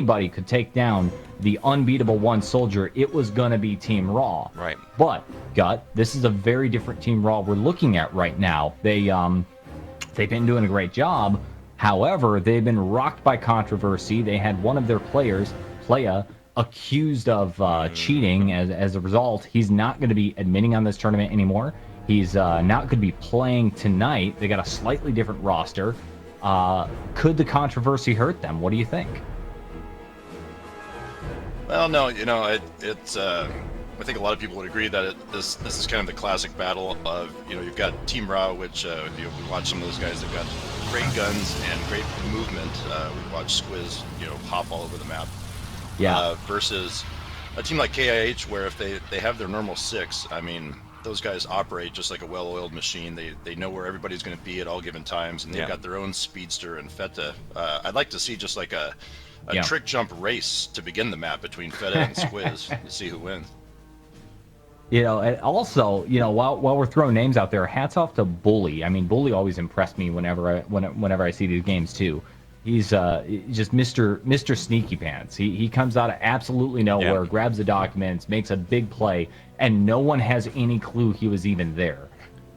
anybody could take down the unbeatable one soldier, it was going to be Team Raw. Right. But, Gut, this is a very different Team Raw we're looking at right now. They've been doing a great job. However, they've been rocked by controversy. They had one of their players, Playa, accused of cheating. As a result, he's not going to be admitting on this tournament anymore. He's not going to be playing tonight. They got a slightly different roster. Could the controversy hurt them? What do you think? Well, no, it's. I think a lot of people would agree that this is kind of the classic battle of, you've got Team Raw, which we watch some of those guys. They've got great guns and great movement. We watch Squiz, hop all over the map. Yeah. Versus a team like KiH, where if they have their normal 6, I mean, those guys operate just like a well-oiled machine. They know where everybody's going to be at all given times, and they've got their own speedster and Feta. I'd like to see just like a trick jump race to begin the map between Feta and Squiz to see who wins. And also, while we're throwing names out there, hats off to Bully. I mean, Bully always impressed me whenever I see these games too. He's just Mr. Sneaky Pants. He comes out of absolutely nowhere, grabs the documents, makes a big play, and no one has any clue he was even there.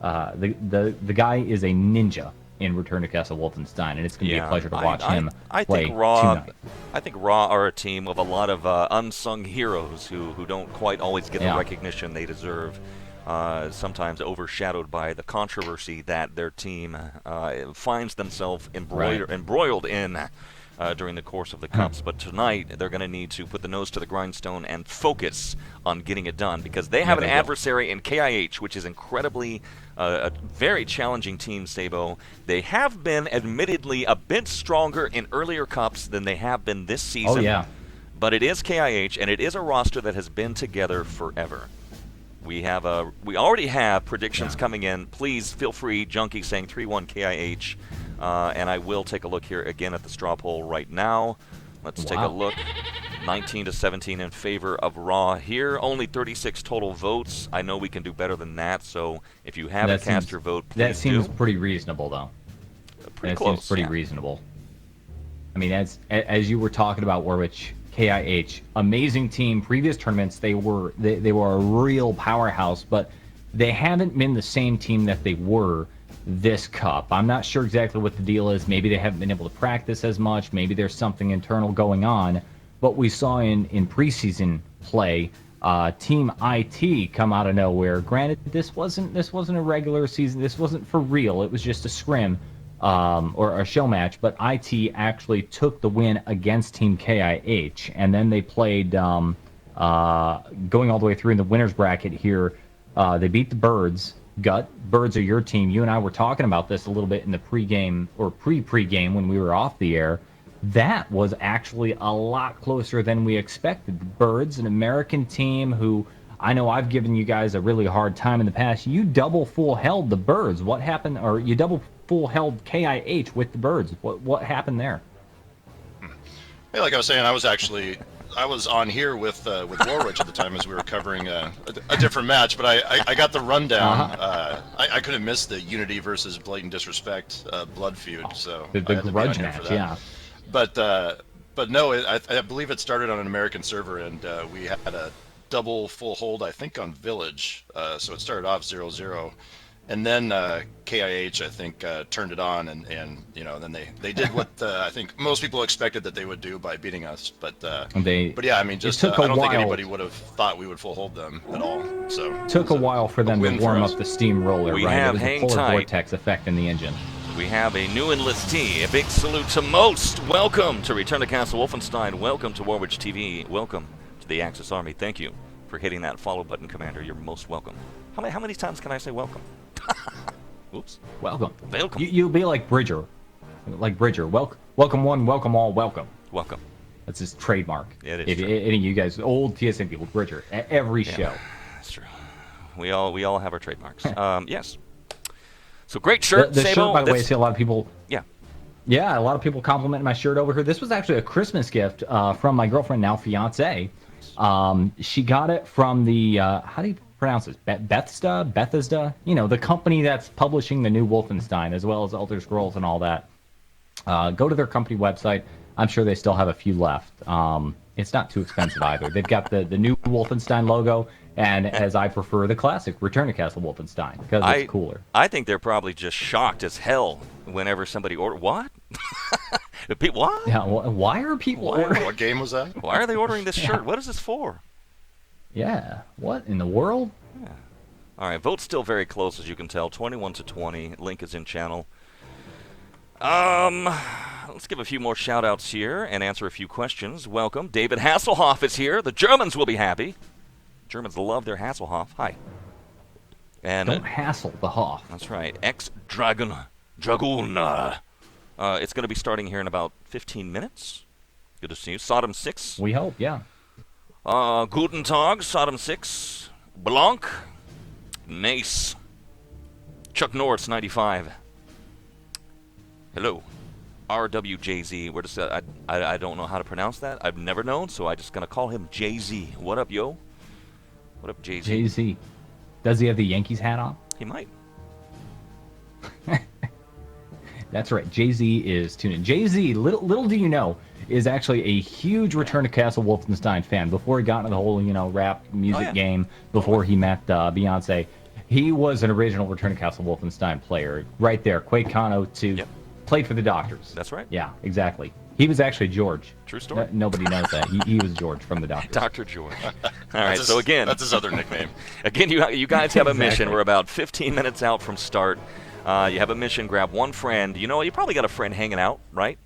The guy is a ninja in Return to Castle Wolfenstein, and it's going to be a pleasure to watch him play tonight. I think Raw are a team of a lot of unsung heroes who don't quite always get the recognition they deserve. Sometimes overshadowed by the controversy that their team finds themselves embroiled in during the course of the Cups. But tonight, they're going to need to put the nose to the grindstone and focus on getting it done, because they have an adversary in KiH, which is incredibly a very challenging team, Sabo. They have been admittedly a bit stronger in earlier Cups than they have been this season. Oh, yeah. But it is KiH, and it is a roster that has been together forever. We already have predictions coming in. Please feel free, Junkie saying 3-1 KiH. And I will take a look here again at the straw poll right now. Let's take a look. 19-17 in favor of Raw here. Only 36 total votes. I know we can do better than that, so if you haven't cast your vote, please that seems pretty reasonable, though. Pretty close. Seems pretty reasonable. I mean, as you were talking about, Warwich, KiH, amazing team. Previous tournaments, they were a real powerhouse, but they haven't been the same team that they were this Cup. I'm not sure exactly what the deal is. Maybe they haven't been able to practice as much. Maybe there's something internal going on. But we saw in preseason play, Team IT come out of nowhere. Granted, this wasn't a regular season. This wasn't for real. It was just a scrim. Or a show match, but IT actually took the win against Team KiH, and then they played going all the way through in the winner's bracket here. They beat the Birds. Gut, Birds are your team. You and I were talking about this a little bit in the pregame or pre-pregame when we were off the air. That was actually a lot closer than we expected. The Birds, an American team who I know I've given you guys a really hard time in the past. You double full held the Birds. What happened? Or you double full held KiH with the Birds. What happened there? Hey, like I was saying, I was on here with Warwich at the time as we were covering a different match, but I got the rundown. I couldn't miss the Unity versus Blatant Disrespect blood feud, so the grudge match, yeah. But no, I believe it started on an American server, and we had a double full hold, I think, on Village. So it started off 0-0. And then KiH, I think, turned it on, and then they did what I think most people expected that they would do by beating us. But yeah, I mean, just I don't think anybody would have thought we would full hold them at all. So took a while for them to warm up the steamroller, we right? Have it was hang a polar tight. vortex effect in the engine. We have a new enlistee. A big salute to Most. Welcome to Return to Castle Wolfenstein. Welcome to Warwich TV. Welcome to the Axis Army. Thank you for hitting that follow button, Commander. You're most welcome. How many times can I say welcome? Oops. Welcome. Welcome. You'll be like Bridger. Welcome one, welcome all, welcome. Welcome. That's his trademark. It is if true. Any of you guys, old TSN people, Bridger, at every show. That's true. We all have our trademarks. Yes. So great shirt, The Sabo. shirt, by the way, I see a lot of people. Yeah. Yeah, a lot of people complimenting my shirt over here. This was actually a Christmas gift from my girlfriend, now fiance. She got it from the how do you pronounce this? Bethesda. The company that's publishing the new Wolfenstein as well as Elder Scrolls and all that. Go to their company website. I'm sure they still have a few left. It's not too expensive either. They've got the new Wolfenstein logo, and as I prefer, the classic Return to Castle Wolfenstein because it's cooler. I think they're probably just shocked as hell whenever somebody order what? What? Yeah, why are people ordering? What game was that? Why are they ordering this shirt? What is this for? Yeah, what in the world? Yeah. All right, vote's still very close, as you can tell. 21-20. Link is in channel. Let's give a few more shout-outs here and answer a few questions. Welcome. David Hasselhoff is here. The Germans will be happy. Germans love their Hasselhoff. Hi. And Don't hassle the Hoff. that's right. Dragoon. It's going to be starting here in about 15 minutes. Good to see you. Sodom 6. We hope, yeah. Guten Tag, Sodom 6. Blanc. Nace. Chuck Norris, 95. Hello. RWJZ. Where does that? I don't know how to pronounce that. I've never known, so I'm just going to call him JZ. What up, yo? What up, JZ? Jay-Z. Does he have the Yankees hat on? He might. That's right. Jay-Z is tuning in. Jay-Z, little do you know, is actually a huge Return to Castle Wolfenstein fan. Before he got into the whole, rap music game, before he met Beyonce, he was an original Return to Castle Wolfenstein player. Right there, QuakeCon 02. Yep. Played for the Doctors. That's right. Yeah, exactly. He was actually George. True story. Nobody knows that. He was George from the Doctors. Dr. George. All right, so again... That's his other nickname. Again, you guys have a mission. Exactly. We're about 15 minutes out from start. You have a mission. Grab one friend. You know, you probably got a friend hanging out, right?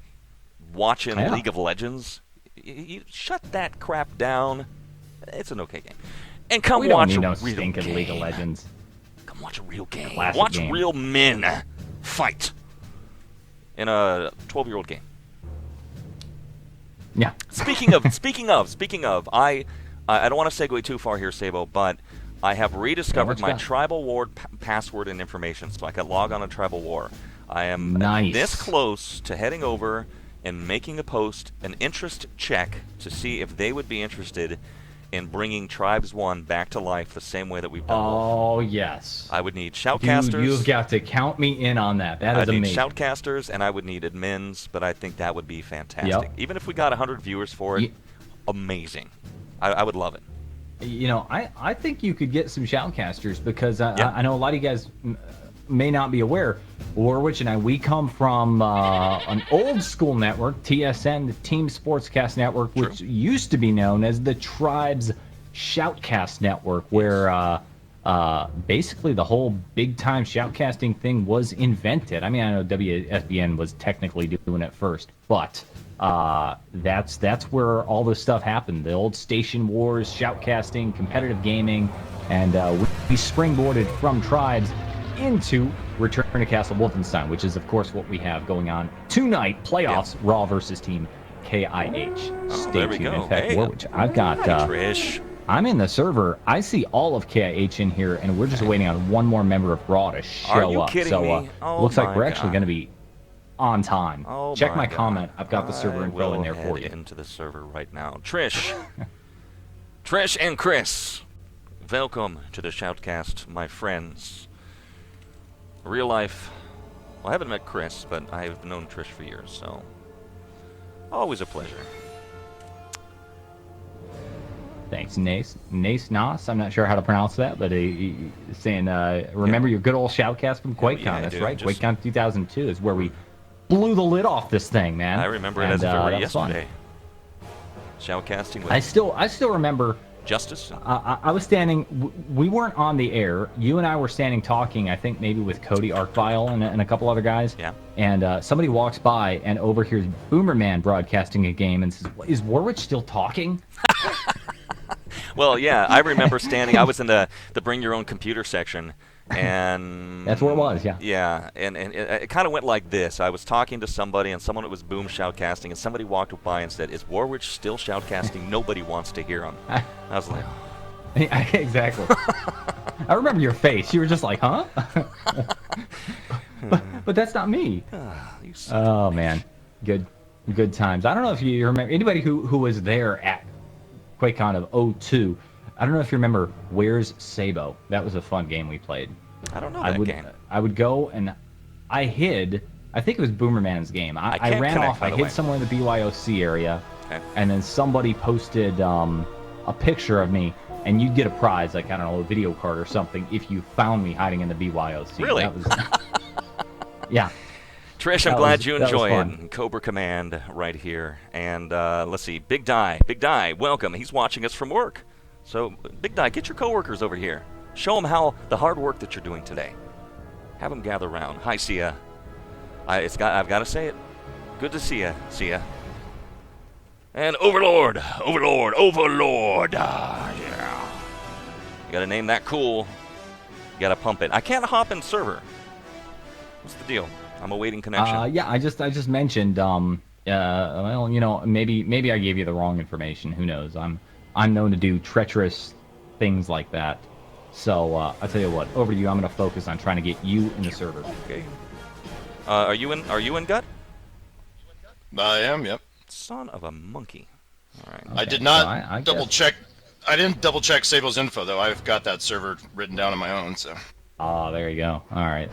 Watching Yeah. League of Legends. You shut that crap down. It's an okay game. And come We don't watch need a no real stinking game. League of Legends. Come watch a real game. Classic Watch game. real men fight in a 12-year-old game. Yeah. Speaking of, I don't want to segue too far here, Sabo, but I have rediscovered my got? Tribal War password and information, so I can log on to Tribal War. I am Nice. this close to heading over and making a post, an interest check, to see if they would be interested in bringing Tribes 1 back to life the same way that we've done Wolf. Oh, yes. I would need shoutcasters. You've got to count me in on that. That I'd is need amazing. shoutcasters, and I would need admins, but I think that would be fantastic. Yep. Even if we got 100 viewers for it, amazing. I would love it. I think you could get some shoutcasters because Yeah. I know a lot of you guys may not be aware. Warwich and we come from an old school network, TSN, the Team Sportscast Network, which used to be known as the Tribes Shoutcast Network, where basically the whole big-time shoutcasting thing was invented. I mean, I know WSBN was technically doing it first, but that's where all this stuff happened. The old station wars, shoutcasting, competitive gaming, and we springboarded from Tribes into Return to Castle Wolfenstein, which is, of course, what we have going on tonight. Playoffs, Raw versus Team KiH. Stay there we tuned. go. In fact, Hey. Warwich, I've got... Trish. I'm in the server. I see all of KiH in here, and we're just waiting on one more member of Raw to show Are you up. kidding so, me? Oh looks like my we're actually God. going to be on time. Oh Check my God. comment. I've got the server I info in will there for head you. into the server right now. Trish. Trish and Chris. Welcome to the Shoutcast, my friends. Real life. Well, I haven't met Chris, but I've known Trish for years, so always a pleasure. Thanks, Nace. Nas. I'm not sure how to pronounce that, but he's saying, remember your good old shoutcast from QuakeCon. yeah, I That's do. right. Just- QuakeCon 2002 is where we blew the lid off this thing, man. I remember it And, as if it were that was fun. yesterday. Shoutcasting with I still remember. Justice. I was standing. We weren't on the air. You and I were standing talking. I think maybe with Cody Arkvile and a couple other guys. Yeah. And somebody walks by and overhears Boomerman broadcasting a game and says, "Is Warwich still talking?" Well, yeah, I remember standing. I was in the bring your own computer section, and That's where it was. Yeah. yeah, and it kind of went like this. I was talking to somebody, and someone that was boom shoutcasting, and somebody walked by and said, "Is Warwich still shoutcasting? Nobody wants to hear him." I was like, Exactly. I remember your face. You were just like, "Huh?" but that's not me. "You son of a Oh man, good times. I don't know if you remember anybody who was there at QuakeCon of 02. I don't know if you remember Where's Sabo. That was a fun game we played. I don't know that game. I would go and I hid I think it was Boomerman's game. I can't ran connect, off. by I the hid way. somewhere in the BYOC area, Okay. and then somebody posted a picture of me, and you'd get a prize, like, I don't know, a video card or something, if you found me hiding in the BYOC. Really? That was, yeah. Trish, I'm That glad was- you that was enjoy fun. it. Cobra Command right here. And let's see, Big Die, welcome. He's watching us from work. So, Big Die, get your coworkers over here. Show them how the hard work that you're doing today. Have them gather around. Hi, Sia. I've got to say it. Good to see ya. See ya. And Overlord. Yeah. You got to name that cool. You got to pump it. I can't hop in server. What's the deal? I'm awaiting connection. Yeah, I just mentioned. Well, you know, maybe I gave you the wrong information. Who knows? I'm known to do treacherous things like that. So I'll tell you what. Over to you. I'm going to focus on trying to get you in the server. Okay. Are you in Gut? I am. Yep. Son of a monkey. All right. I Okay, did not so I double guess- check. I didn't double check Sable's info though. I've got that server written down on my own. So. Oh, there you go. All right.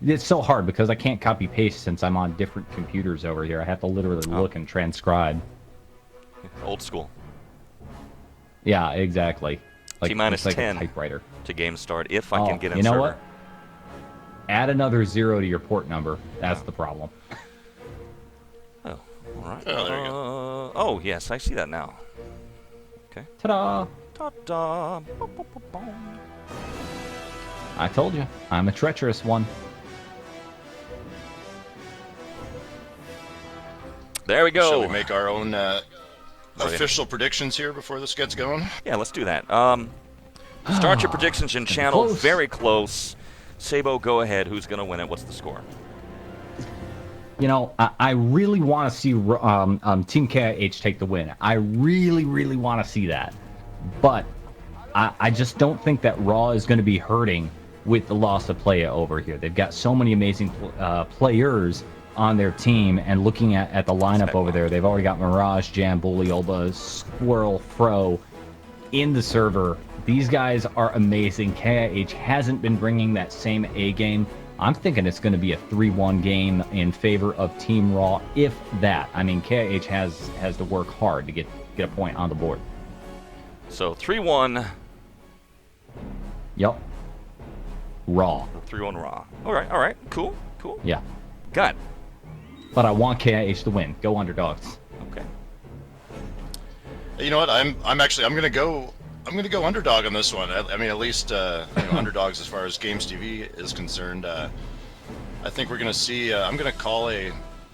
It's so hard because I can't copy paste since I'm on different computers over here. I have to literally look and transcribe. Old school. Yeah, exactly. T-minus it's like 10. a typewriter. To game start if I can get in you know server. what? Add another 0 to your port number. That's the problem. Oh, all right. Oh, there you Oh, yes, I see that now. Okay. Ta-da! Ta-da. I told you. I'm a treacherous one. There we go. Shall we make our own official predictions here before this gets going? Yeah, let's do that. Start your predictions in channel. Close. Very close. Sabo, go ahead. Who's going to win it? What's the score? You know, I really want to see Team KIH take the win. I really, really want to see that. But I just don't think that Raw is going to be hurting with the loss of Playa over here. They've got so many amazing players on their team, and looking at the lineup over there, they've already got Mirage, Jam, Bully, Olba, Squirrel, Fro in the server. These guys are amazing. KIH hasn't been bringing that same A game. I'm thinking it's going to be a 3-1 game in favor of Team Raw, if that. I mean, KIH has to work hard to get a point on the board. So 3-1. Yep. Raw. 3-1 Raw. All right. Cool. Yeah. Got it. But I want KIH to win. Go Underdogs. Okay. You know what? I'm gonna go underdog on this one. I mean, at least underdogs as far as Games TV is concerned. I think we're gonna see. I'm gonna call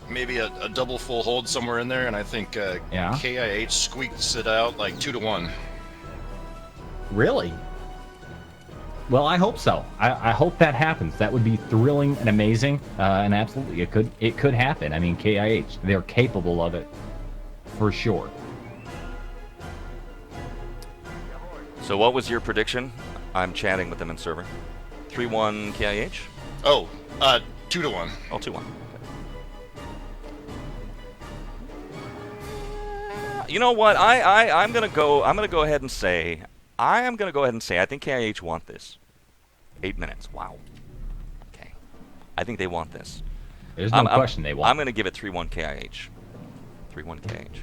maybe a double full hold somewhere in there, and I think KIH squeaks it out like 2-1. Really? Well, I hope so. I hope that happens. That would be thrilling and amazing, and absolutely, it could happen. I mean, KIH, they're capable of it, for sure. So what was your prediction? I'm chatting with them in server. 3-1 KIH? Oh, 2-1. Oh, 2-1. Okay. You know what? I'm gonna go ahead and say I think KIH want this. 8 minutes. Wow. Okay. I think they want this. There's no question they want. I'm gonna give it 3-1 KIH. 3-1 KIH.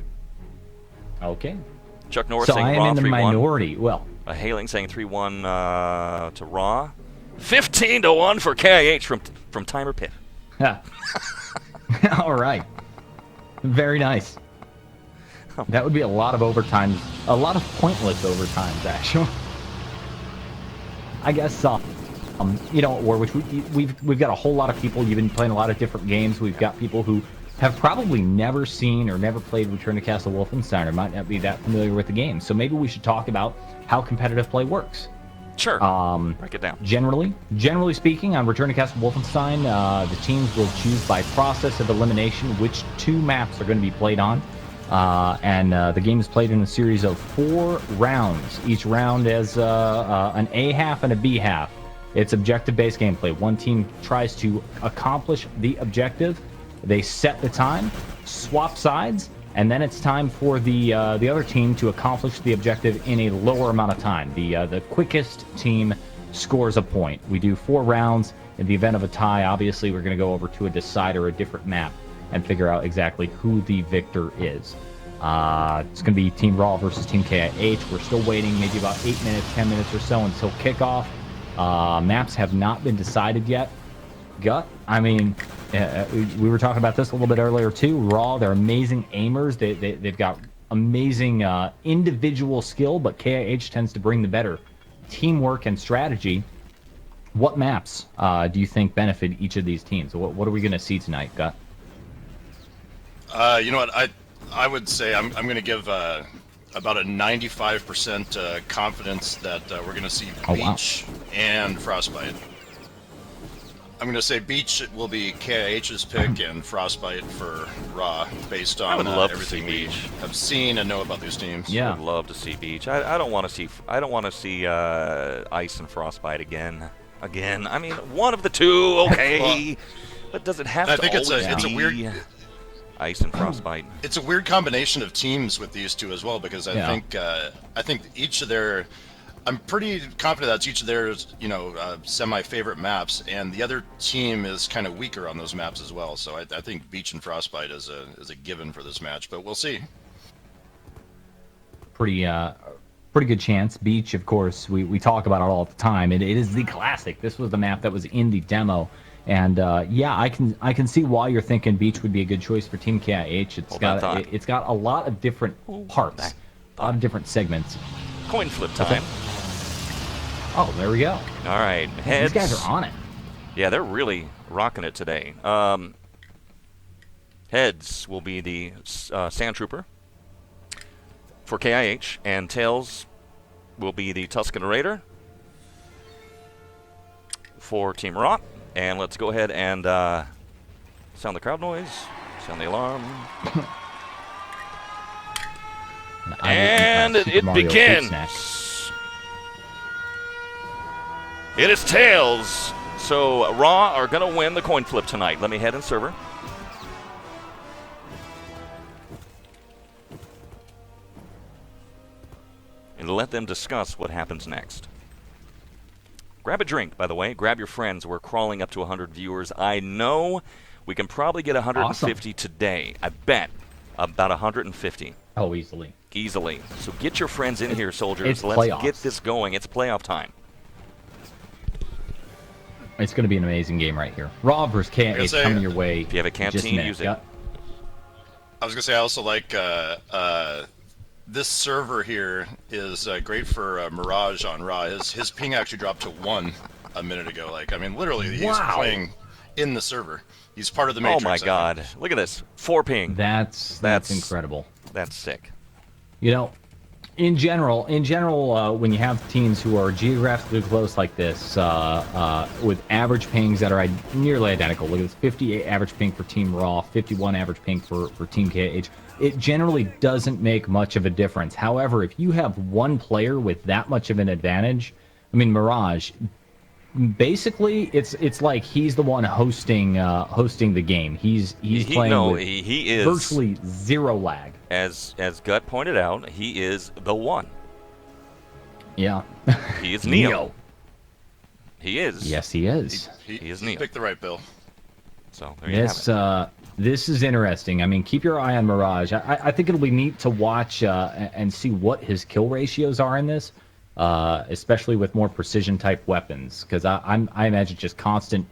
Okay. Chuck Norris So saying I am Raw in the 3-1. minority. Well, Hailing saying 3-1 to Raw. 15-1 for KIH from Timer Pit. all right. Very nice. That would be a lot of overtime, a lot of pointless overtimes, actually. I guess, you know, Warwick, we've got a whole lot of people. You've been playing a lot of different games. We've got people who have probably never seen or never played Return to Castle Wolfenstein or might not be that familiar with the game. So maybe we should talk about how competitive play works. Sure. Break it down. Generally speaking, on Return to Castle Wolfenstein, the teams will choose by process of elimination which 2 maps are going to be played on. And the game is played in a series of 4 rounds. Each round has an A half and a B half. It's objective-based gameplay. One team tries to accomplish the objective. They set the time, swap sides, and then it's time for the other team to accomplish the objective in a lower amount of time. The quickest team scores a point. We do 4 rounds. In the event of a tie, obviously, we're going to go over to a decider, a different map, and figure out exactly who the victor is. It's going to be Team Raw versus Team KiH. We're still waiting maybe about 8 minutes, 10 minutes or so until kickoff. Maps have not been decided yet. Gut, I mean, we were talking about this a little bit earlier too. Raw, they're amazing aimers. They've got amazing individual skill, but KiH tends to bring the better teamwork and strategy. What maps do you think benefit each of these teams? What are we going to see tonight, Gut? You know what? I would say I'm going to give about a 95% confidence that we're going to see Beach and Frostbite. I'm going to say Beach will be KiH's pick and Frostbite for Raw, based on everything we have seen and know about these teams. Yeah, I would love to see Beach. I don't want to see Ice and Frostbite again. I mean, one of the two, okay. Well, but does it have to always it's a weird Ice and Frostbite? It's a weird combination of teams with these two as well, because I think each of their, I'm pretty confident that's each of their, semi-favorite maps, and the other team is kind of weaker on those maps as well. So I think Beach and Frostbite is a given for this match, but we'll see. Pretty good chance. Beach, of course, we talk about it all the time. It is the classic. This was the map that was in the demo, and I can see why you're thinking Beach would be a good choice for Team KiH. It's got a lot of different parts, a lot of different segments. Coin flip time. Oh, there we go. All right, heads. These guys are on it. Yeah, they're really rocking it today. Heads will be the Sand Trooper for KiH, and tails will be the Tusken Raider for Team Raw. And let's go ahead and sound the crowd noise, sound the alarm. And it begins. It is tails. So Raw are going to win the coin flip tonight. Let me head in server. And let them discuss what happens next. Grab a drink, by the way. Grab your friends. We're crawling up to 100 viewers. I know we can probably get 150 today. I bet about 150. Oh, easily. Easily. So get your friends in here, soldiers. Let's get this going. It's playoff time. It's going to be an amazing game right here. Raw versus KiH coming your way. If you have a canteen, use it. Yep. I was going to say, I also like this server here is great for Mirage on Raw. His ping actually dropped to 1 a minute ago. Literally, he's playing in the server. He's part of the Matrix. Oh my God! Look at this, 4 ping. That's incredible. That's sick. In general, when you have teams who are geographically close like this, with average pings that are nearly identical, look at this: 58 average ping for Team Raw, 51 average ping for Team KiH. It generally doesn't make much of a difference. However, if you have one player with that much of an advantage, Mirage, basically it's like he's the one hosting the game. He's playing with he is virtually zero lag. As Gut pointed out, he is the one. Yeah. He is Neo. He is. Yes, he is. He is Neo. Pick the right bill. So there you have it. This is interesting. Keep your eye on Mirage. I think it'll be neat to watch and see what his kill ratios are in this, especially with more precision type weapons, because I imagine just constant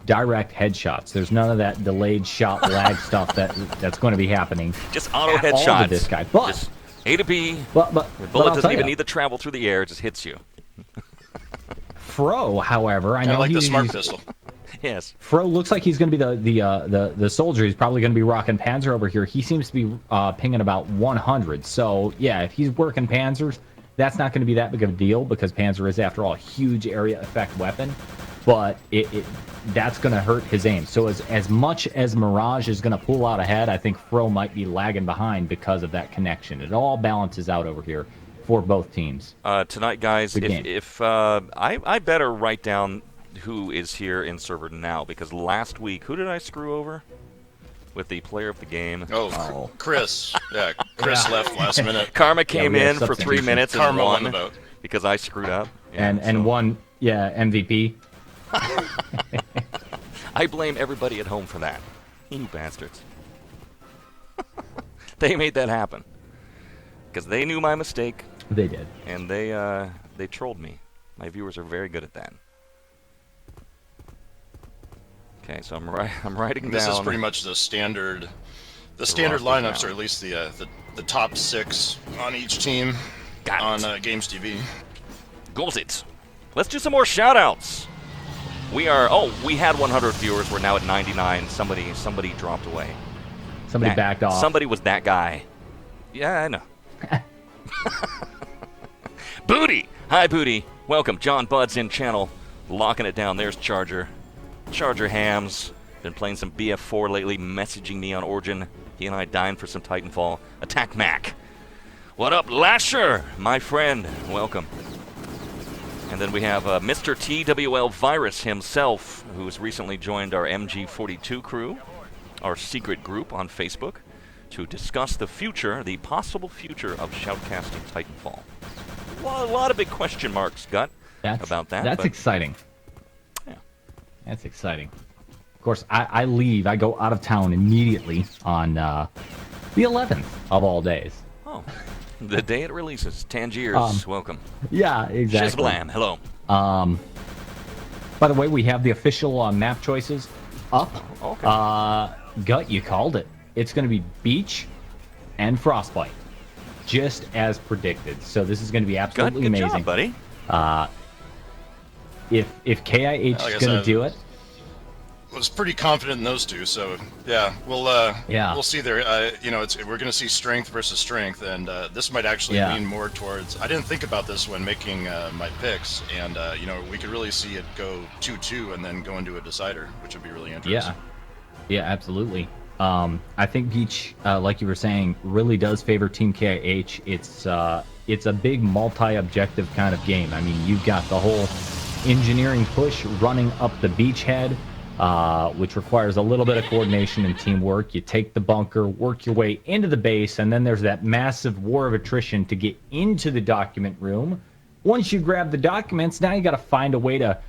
direct headshots. There's none of that delayed shot lag stuff that's going to be happening. Just auto headshots. With this guy, but just A to B. But the bullet doesn't even need to travel through the air; it just hits you. Fro, however, I know like the smart pistol. Yes. Fro looks like he's going to be the soldier. He's probably going to be rocking Panzer over here. He seems to be pinging about 100. So yeah, if he's working Panzers, that's not going to be that big of a deal, because Panzer is, after all, a huge area effect weapon. But that's going to hurt his aim. So as much as Mirage is going to pull out ahead, I think Fro might be lagging behind because of that connection. It all balances out over here for both teams. Tonight, guys, if I better write down who is here in server now, because last week, who did I screw over with the player of the game? Oh. Chris. Yeah, Chris left last minute. Karma came in for 3 minutes and Karma won the vote because I screwed up. And won Yeah, MVP. I blame everybody at home for that. You bastards. They made that happen. Because they knew my mistake. They did. And they trolled me. My viewers are very good at that. Okay, so I'm writing down. This is pretty much the standard. The standard lineups, or at least the top 6 on each team on Games TV. Goals it. Let's do some more shout-outs. We had 100 viewers. We're now at 99. Somebody dropped away. Somebody backed off. Somebody was that guy. Yeah, I know. Booty! Hi, Booty. Welcome. John Budd's in channel. Locking it down. There's Charger. Charger Hams. Been playing some BF4 lately, messaging me on Origin. He and I dying for some Titanfall. Attack Mac. What up, Lasher? My friend. Welcome. And then we have Mr. TWL Virus himself, who's recently joined our MG42 crew, our secret group on Facebook, to discuss the possible future of shoutcasting Titanfall. A lot of big question marks, Gut, about that. That's exciting. Yeah. That's exciting. Of course, I leave. I go out of town immediately on the 11th of all days. Oh, the day it releases. Tangiers, welcome. Yeah, exactly. Shizblam, hello. By the way, we have the official map choices up. Okay. Gut, you called it. It's going to be Beach and Frostbite, just as predicted. So this is going to be absolutely amazing. Good job, buddy. If KiH is going to do it, was pretty confident in those two, so yeah, we'll see there. We're going to see strength versus strength, and this might actually lean more towards. I didn't think about this when making my picks, and we could really see it go 2-2 and then go into a decider, which would be really interesting. Yeah, absolutely. I think Beach, like you were saying, really does favor Team KiH. It's a big multi-objective kind of game. I mean, you've got the whole engineering push running up the beachhead, which requires a little bit of coordination and teamwork. You take the bunker, work your way into the base, and then there's that massive war of attrition to get into the document room. Once you grab the documents, now you got to find a way to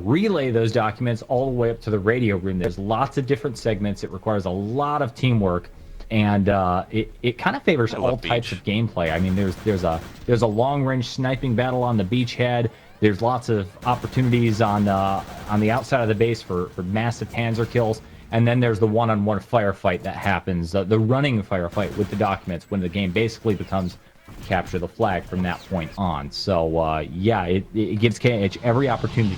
relay those documents all the way up to the radio room. There's lots of different segments. It requires a lot of teamwork, and it kind of favors all types of gameplay. I mean, there's a long-range sniping battle on the beachhead. There's lots of opportunities on the outside of the base for massive panzer kills, and then there's the one-on-one firefight that happens, the running firefight with the documents when the game basically becomes capture the flag from that point on. So it gives KiH every opportunity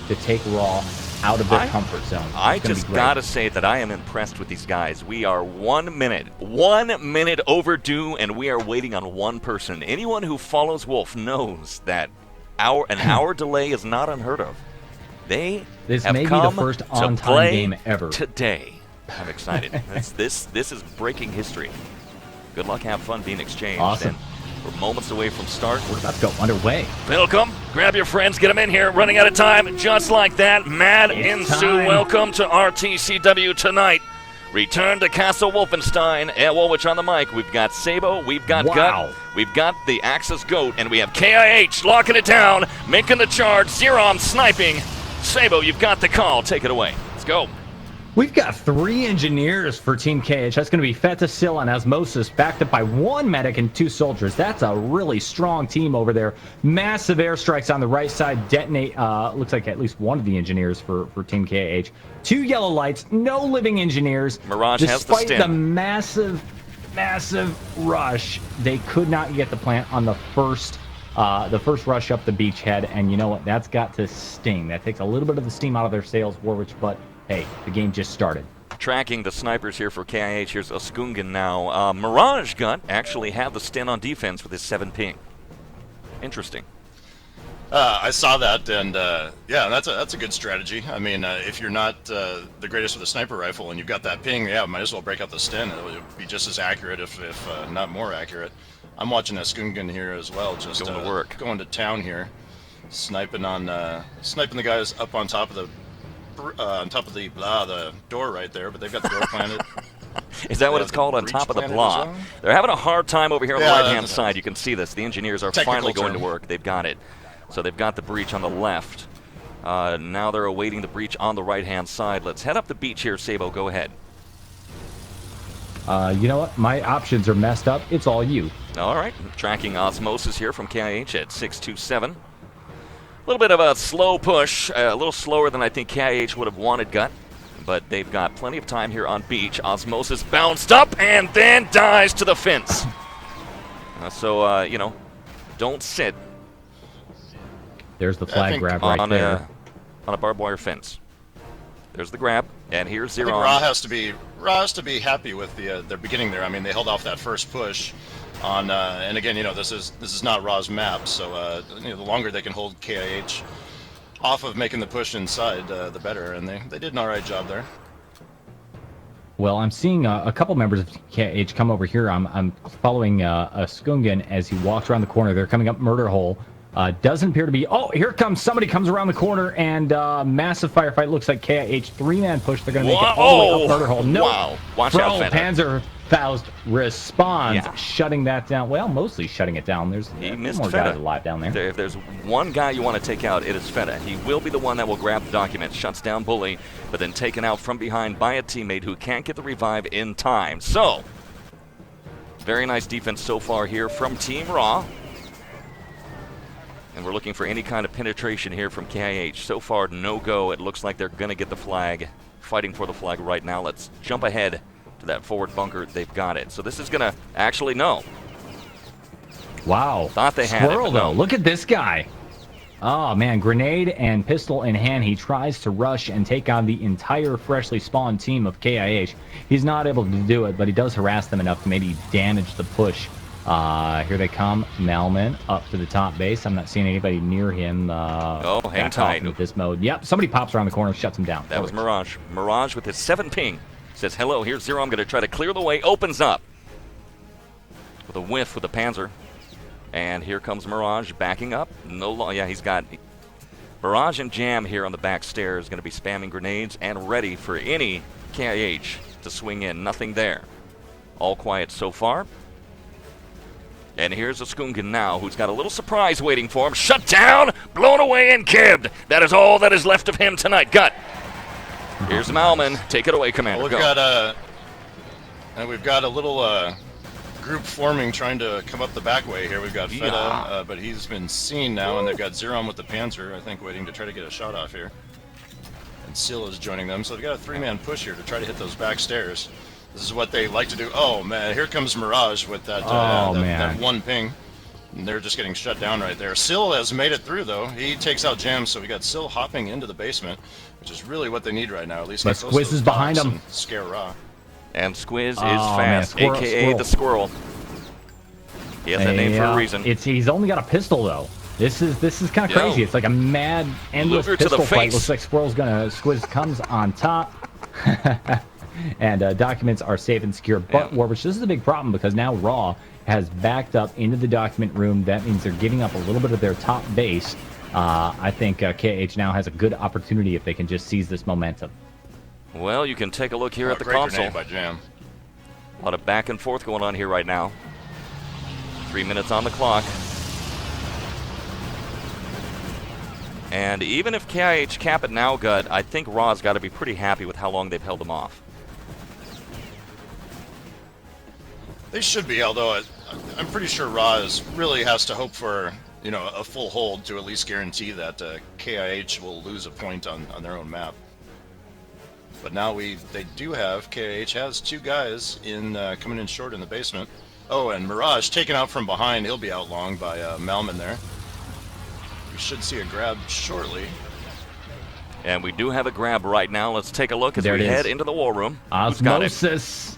to take Raw out of their comfort zone. I just gotta say that I am impressed with these guys. We are 1 minute overdue, and we are waiting on one person. Anyone who follows Wolf knows that an hour delay is not unheard of. This may be the first on-time game ever today. I'm excited. This is breaking history. Good luck, have fun being exchanged. Awesome. And we're moments away from start. We're about to go underway. Welcome. Grab your friends, get them in here. Running out of time, just like that. Mad Insu, welcome to RTCW tonight. Return to Castle Wolfenstein. Woolwich on the mic. We've got Sabo, we've got Gut, we've got the Axis Goat, and we have KiH locking it down, making the charge. Zeron sniping. Sabo, you've got the call. Take it away. Let's go. We've got 3 engineers for Team KiH. That's going to be Fetasil and Osmosis, backed up by 1 medic and 2 soldiers. That's a really strong team over there. Massive airstrikes on the right side. Detonate, looks like at least 1 of the engineers for Team KiH. 2 yellow lights, no living engineers. Mirage has the stim. Despite the massive rush, they could not get the plant on the first rush up the beachhead. And you know what? That's got to sting. That takes a little bit of the steam out of their sails, Woolwich, but hey, the game just started. Tracking the snipers here for KiH. Here's Oskungan now. Mirage Gut actually had the stint on defense with his 7 ping. Interesting. I saw that, and that's a good strategy. I mean, if you're not the greatest with a sniper rifle and you've got that ping, might as well break out the stint. It'll be just as accurate, if not more accurate. I'm watching Oskungan here as well, just going to work, going to town here, sniping the guys up on top of the door right there, but they've got the door planted. Is that what it's called, on top of the blah? Well? They're having a hard time over here on the right-hand side. You can see this. The engineers are finally going to work. They've got it. So they've got the breach on the left. Now they're awaiting the breach on the right-hand side. Let's head up the beach here, Sabo. Go ahead. You know what? My options are messed up. It's all you. All right. Tracking Osmosis here from KiH at 627. A little bit of a slow push. A little slower than I think KiH would have wanted, Gut. But they've got plenty of time here on beach. Osmosis bounced up and then dies to the fence. So, you know, don't sit. There's the flag grab right there. On a barbed wire fence. There's the grab, and here's Zeron. Ra has to be happy with their beginning there. I mean, they held off that first push on, and again, you know, this is not Ra's map, so you know, the longer they can hold KiH off of making the push inside, the better, and they did an all right job there. Well, I'm seeing a couple members of KiH come over here. I'm following a Skungan as he walks around the corner. They're coming up Murder Hole. Doesn't appear to be... Oh, here comes... Somebody comes around the corner, and massive firefight. Looks like KiH. Three-man push. They're going to make it all the way up Murder Hole. No. Wow. Watch out, Fender. Panzerfaust responds, shutting that down. Well, mostly shutting it down. There's more guys alive down there. If there's one guy you want to take out, it is Feta. He will be the one that will grab the document, shuts down Bully, but then taken out from behind by a teammate who can't get the revive in time. So, very nice defense so far here from Team Raw. And we're looking for any kind of penetration here from KiH. So far, no go. It looks like they're going to get the flag. Fighting for the flag right now. Let's jump ahead to that forward bunker. They've got it. So this is going to actually no. Wow. Thought they had Squirrel, it, but no. though. Look at this guy. Oh, man. Grenade and pistol in hand. He tries to rush and take on the entire freshly spawned team of KiH. He's not able to do it, but he does harass them enough to maybe damage the push. Here they come. Melman up to the top base. I'm not seeing anybody near him. Hang tight. With this mode. Yep, somebody pops around the corner, shuts him down. That was Mirage. Mirage with his 7 ping. Says, hello, here's Zero. I'm going to try to clear the way. Opens up. With a whiff with the Panzer. And here comes Mirage backing up. He's got... Mirage and Jam here on the back stairs. Going to be spamming grenades and ready for any KiH to swing in. Nothing there. All quiet so far. And here's a Skungan now, who's got a little surprise waiting for him. Shut down, blown away, and kibbed. That is all that is left of him tonight. Gut. Here's Malman. Take it away, Commander. Well, we've got a little group forming trying to come up the back way here. We've got Feta, but he's been seen now, and they've got Zeron with the Panzer, I think, waiting to try to get a shot off here. And Seal is joining them, so they've got a 3-man push here to try to hit those back stairs. This is what they like to do. Oh, man, here comes Mirage with that, that 1 ping. And they're just getting shut down right there. Sil has made it through, though. He takes out Jam, so we got Sil hopping into the basement, which is really what they need right now. At least but Squiz is behind him. Scare Ra. And Squiz is fast, a.k.a. the Squirrel. He has that name for a reason. He's only got a pistol, though. This is kind of crazy. It's like a mad, endless pistol fight. Looks like Squiz comes on top. And documents are safe and secure. But Warwick, this is a big problem because now Raw has backed up into the document room. That means they're giving up a little bit of their top base. I think KiH now has a good opportunity if they can just seize this momentum. Well, you can take a look here at the console. By Jam. A lot of back and forth going on here right now. 3 minutes on the clock. And even if KiH cap it now, Gut, I think Raw's got to be pretty happy with how long they've held them off. They should be, although I'm pretty sure Ra really has to hope for, you know, a full hold to at least guarantee that KiH will lose a point on their own map. But now they do have, KiH has 2 guys in coming in short in the basement. Oh, and Mirage taken out from behind. He'll be outlonged by Malman there. We should see a grab shortly. And we do have a grab right now. Let's take a look as we head into the war room. Osmosis.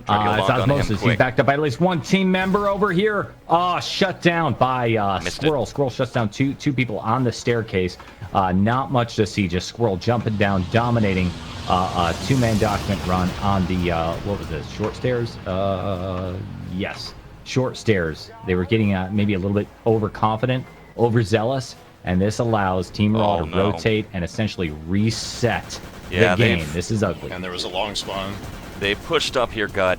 It's Osmosis. He's backed up by at least 1 team member over here. Shut down by Squirrel. Squirrel shuts down two people on the staircase. Not much to see. Just Squirrel jumping down, dominating a 2-man document run on the, what was this, short stairs? Yes, short stairs. They were getting maybe a little bit overconfident, overzealous, and this allows Team Raw to rotate and essentially reset the game. This is ugly. And there was a long spawn. They pushed up here, Gut.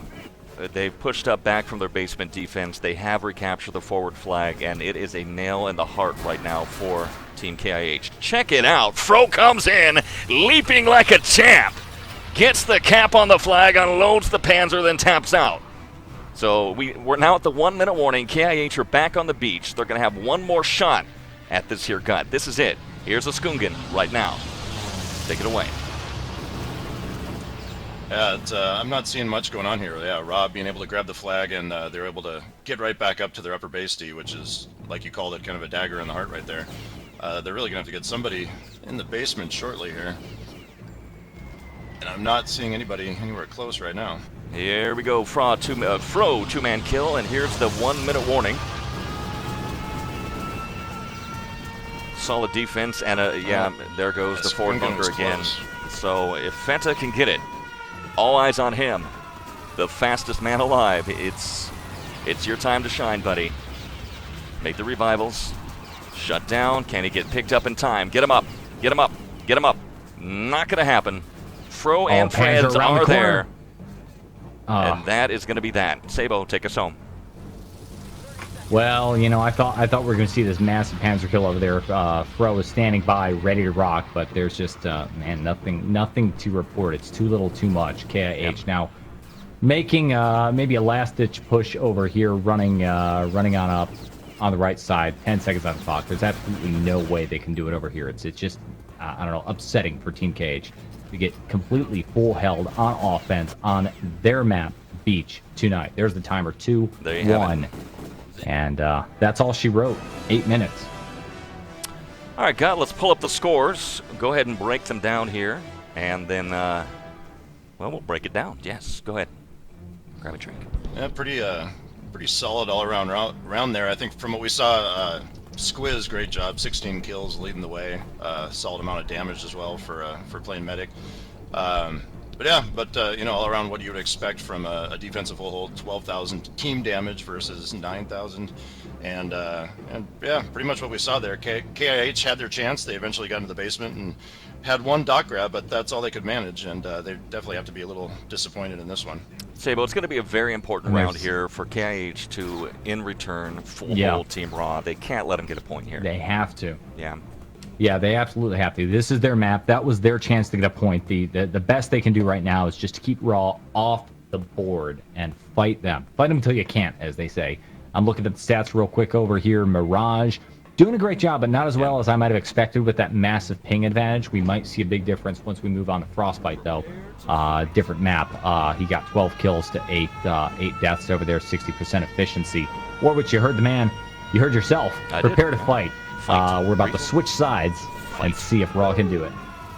they've pushed up back from their basement defense. They have recaptured the forward flag, and it is a nail in the heart right now for Team KiH. Check it out. Fro comes in, leaping like a champ. Gets the cap on the flag, unloads the Panzer, then taps out. So we're now at the 1 minute warning. KiH are back on the beach. They're going to have one more shot at this here gut. This is it. Here's a Skungen right now. Take it away. Yeah, I'm not seeing much going on here. Yeah, Rob being able to grab the flag, and they're able to get right back up to their upper base D, which is, like you called it, kind of a dagger in the heart right there. They're really going to have to get somebody in the basement shortly here. And I'm not seeing anybody anywhere close right now. Here we go. Fro two-man kill, and here's the 1 minute warning. Solid defense, and yeah, there goes the forward bunker again. So if Feta can get it, all eyes on him. The fastest man alive. It's your time to shine, buddy. Make the revivals. Shut down. Can he get picked up in time? Get him up. Get him up. Get him up. Not going to happen. Fro and Freds are there. And that is going to be that. Sabo, take us home. Well, you know, I thought we were going to see this massive Panzer kill over there. Fro is standing by, ready to rock, but there's just man, nothing to report. It's too little, too much. KiH now making maybe a last-ditch push over here, running on up on the right side. 10 seconds on the clock. There's absolutely no way they can do it over here. It's just I don't know, upsetting for Team KiH to get completely full held on offense on their map beach tonight. There's the timer. 2-1. And that's all she wrote. 8 minutes. All right, God, let's pull up the scores. Go ahead and break them down here. And then, well, we'll break it down. Yes, go ahead. Grab a drink. Yeah, pretty solid all-around round there. I think from what we saw, Squiz, great job. 16 kills, leading the way. Solid amount of damage as well for playing medic. But yeah, you know, all around what you would expect from a defensive full hold, 12,000 team damage versus 9,000, and yeah, pretty much what we saw there. KiH had their chance. They eventually got into the basement and had one dock grab, but that's all they could manage, and they definitely have to be a little disappointed in this one. Sabo, it's going to be a very important round here for KiH to, in return, full hold Team Raw. They can't let them get a point here. They have to. Yeah. Yeah, they absolutely have to. This is their map. That was their chance to get a point. The best they can do right now is just to keep Raw off the board and fight them. Fight them until you can't, as they say. I'm looking at the stats real quick over here. Mirage doing a great job, but not as well as I might have expected with that massive ping advantage. We might see a big difference once we move on to Frostbite, though. Different map. He got 12 kills to 8 deaths over there, 60% efficiency. Warwich, you heard the man. You heard yourself. Prepare to fight. We're about to switch sides and see if Raw can do it.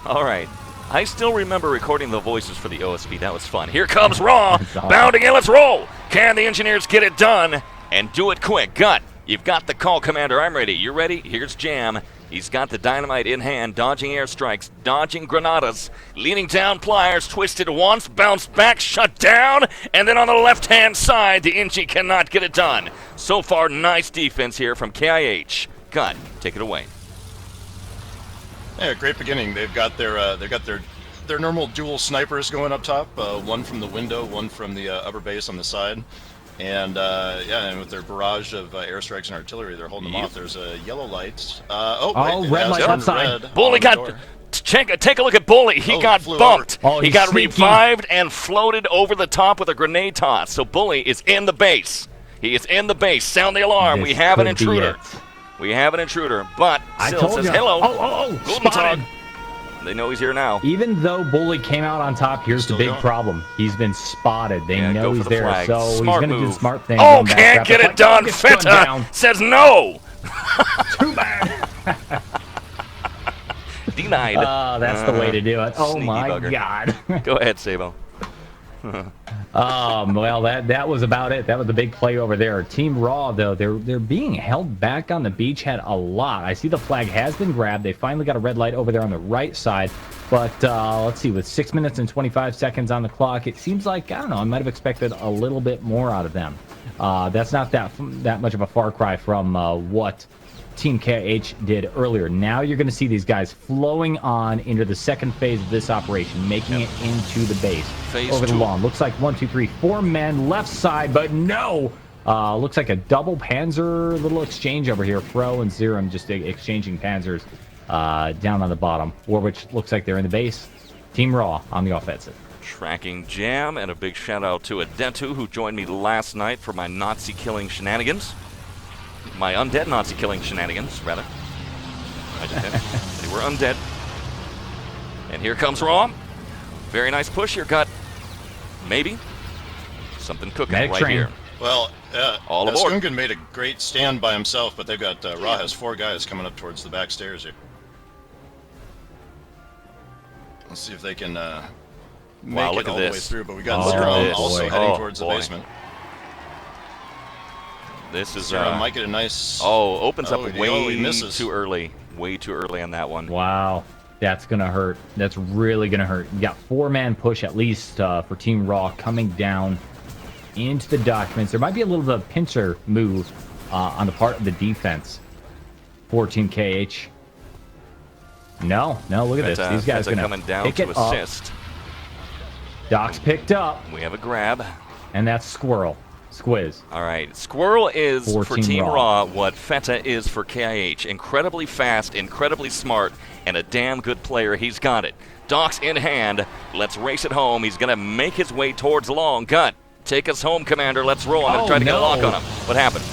All right. I still remember recording the voices for the OSB. That was fun. Here comes Raw. Bounding in. Let's roll. Can the engineers get it done and do it quick? Gut, you've got the call, Commander. I'm ready. You ready? Here's Jam. He's got the dynamite in hand, dodging airstrikes, dodging granadas, leaning down pliers, twisted once, bounced back, shut down, and then on the left-hand side, the Inchi cannot get it done. So far, nice defense here from KiH. Gut, take it away. Yeah, great beginning. They've got their normal dual snipers going up top. One from the window, one from the upper base on the side. And yeah, and with their barrage of airstrikes and artillery, they're holding them off. There's a yellow light. Red light outside. Bully got. Take a look at Bully. He got bumped. He got revived and floated over the top with a grenade toss. So Bully is in the base. He is in the base. Sound the alarm. We have an intruder. We have an intruder. But Sil says hello. Guten Tag. They know he's here now. Even though Bully came out on top, here's the big problem. He's been spotted. They know he's there, flag. so he's going to do the smart thing. Oh, can't get it done. Feta says no. Too bad. Denied. That's the way to do it. Oh, my bugger. God. Go ahead, Sabo. Well, that was about it. That was the big play over there. Team Raw, though, they're being held back on the beachhead a lot. I see the flag has been grabbed. They finally got a red light over there on the right side. But let's see, with 6 minutes and 25 seconds on the clock, it seems like, I don't know, I might have expected a little bit more out of them. That's not that much of a far cry from what Team KiH did earlier. Now you're going to see these guys flowing on into the second phase of this operation, making it into the base. Phase over the 2. lawn. Looks like 1, 2, 3, 4 men left side, but no! Looks like a double Panzer little exchange over here. Fro and Zerum just exchanging Panzers down on the bottom. Warwich looks like they're in the base. Team Raw on the offensive. Tracking Jam, and a big shout out to Adentu, who joined me last night for my Nazi killing shenanigans. My undead Nazi killing shenanigans, rather. I just did. They were undead. And here comes Raw. Very nice push here, Gut. Maybe. Something cooking Medic right train. here. Well, All aboard. Skungan made a great stand by himself, but they've got Ra has 4 guys coming up towards the back stairs here. Let's see if they can make look it at all the way this. through. But we got Oh, Zero boy. also heading Oh, towards boy. the basement. This is Zero might get a nice. opens up he way misses. too early. Way too early on that one. Wow. That's going to hurt. That's really going to hurt. You got 4-man push at least for Team Raw coming down into the documents. There might be a little bit of a pincher move on the part of the defense for Team KH. No, look at this. These guys are going coming down pick to it up. assist. Doc's picked up, We have a grab. and that's Squirrel. Squiz. All right, Squirrel is For for Team Team Raw. Raw what Feta is for KiH. Incredibly fast, incredibly smart, and a damn good player. He's got it. Doc's in hand. Let's race it home. He's going to make his way towards long. Gut, take us home, Commander. Let's roll. I'm going to try to get a lock on him. What happened?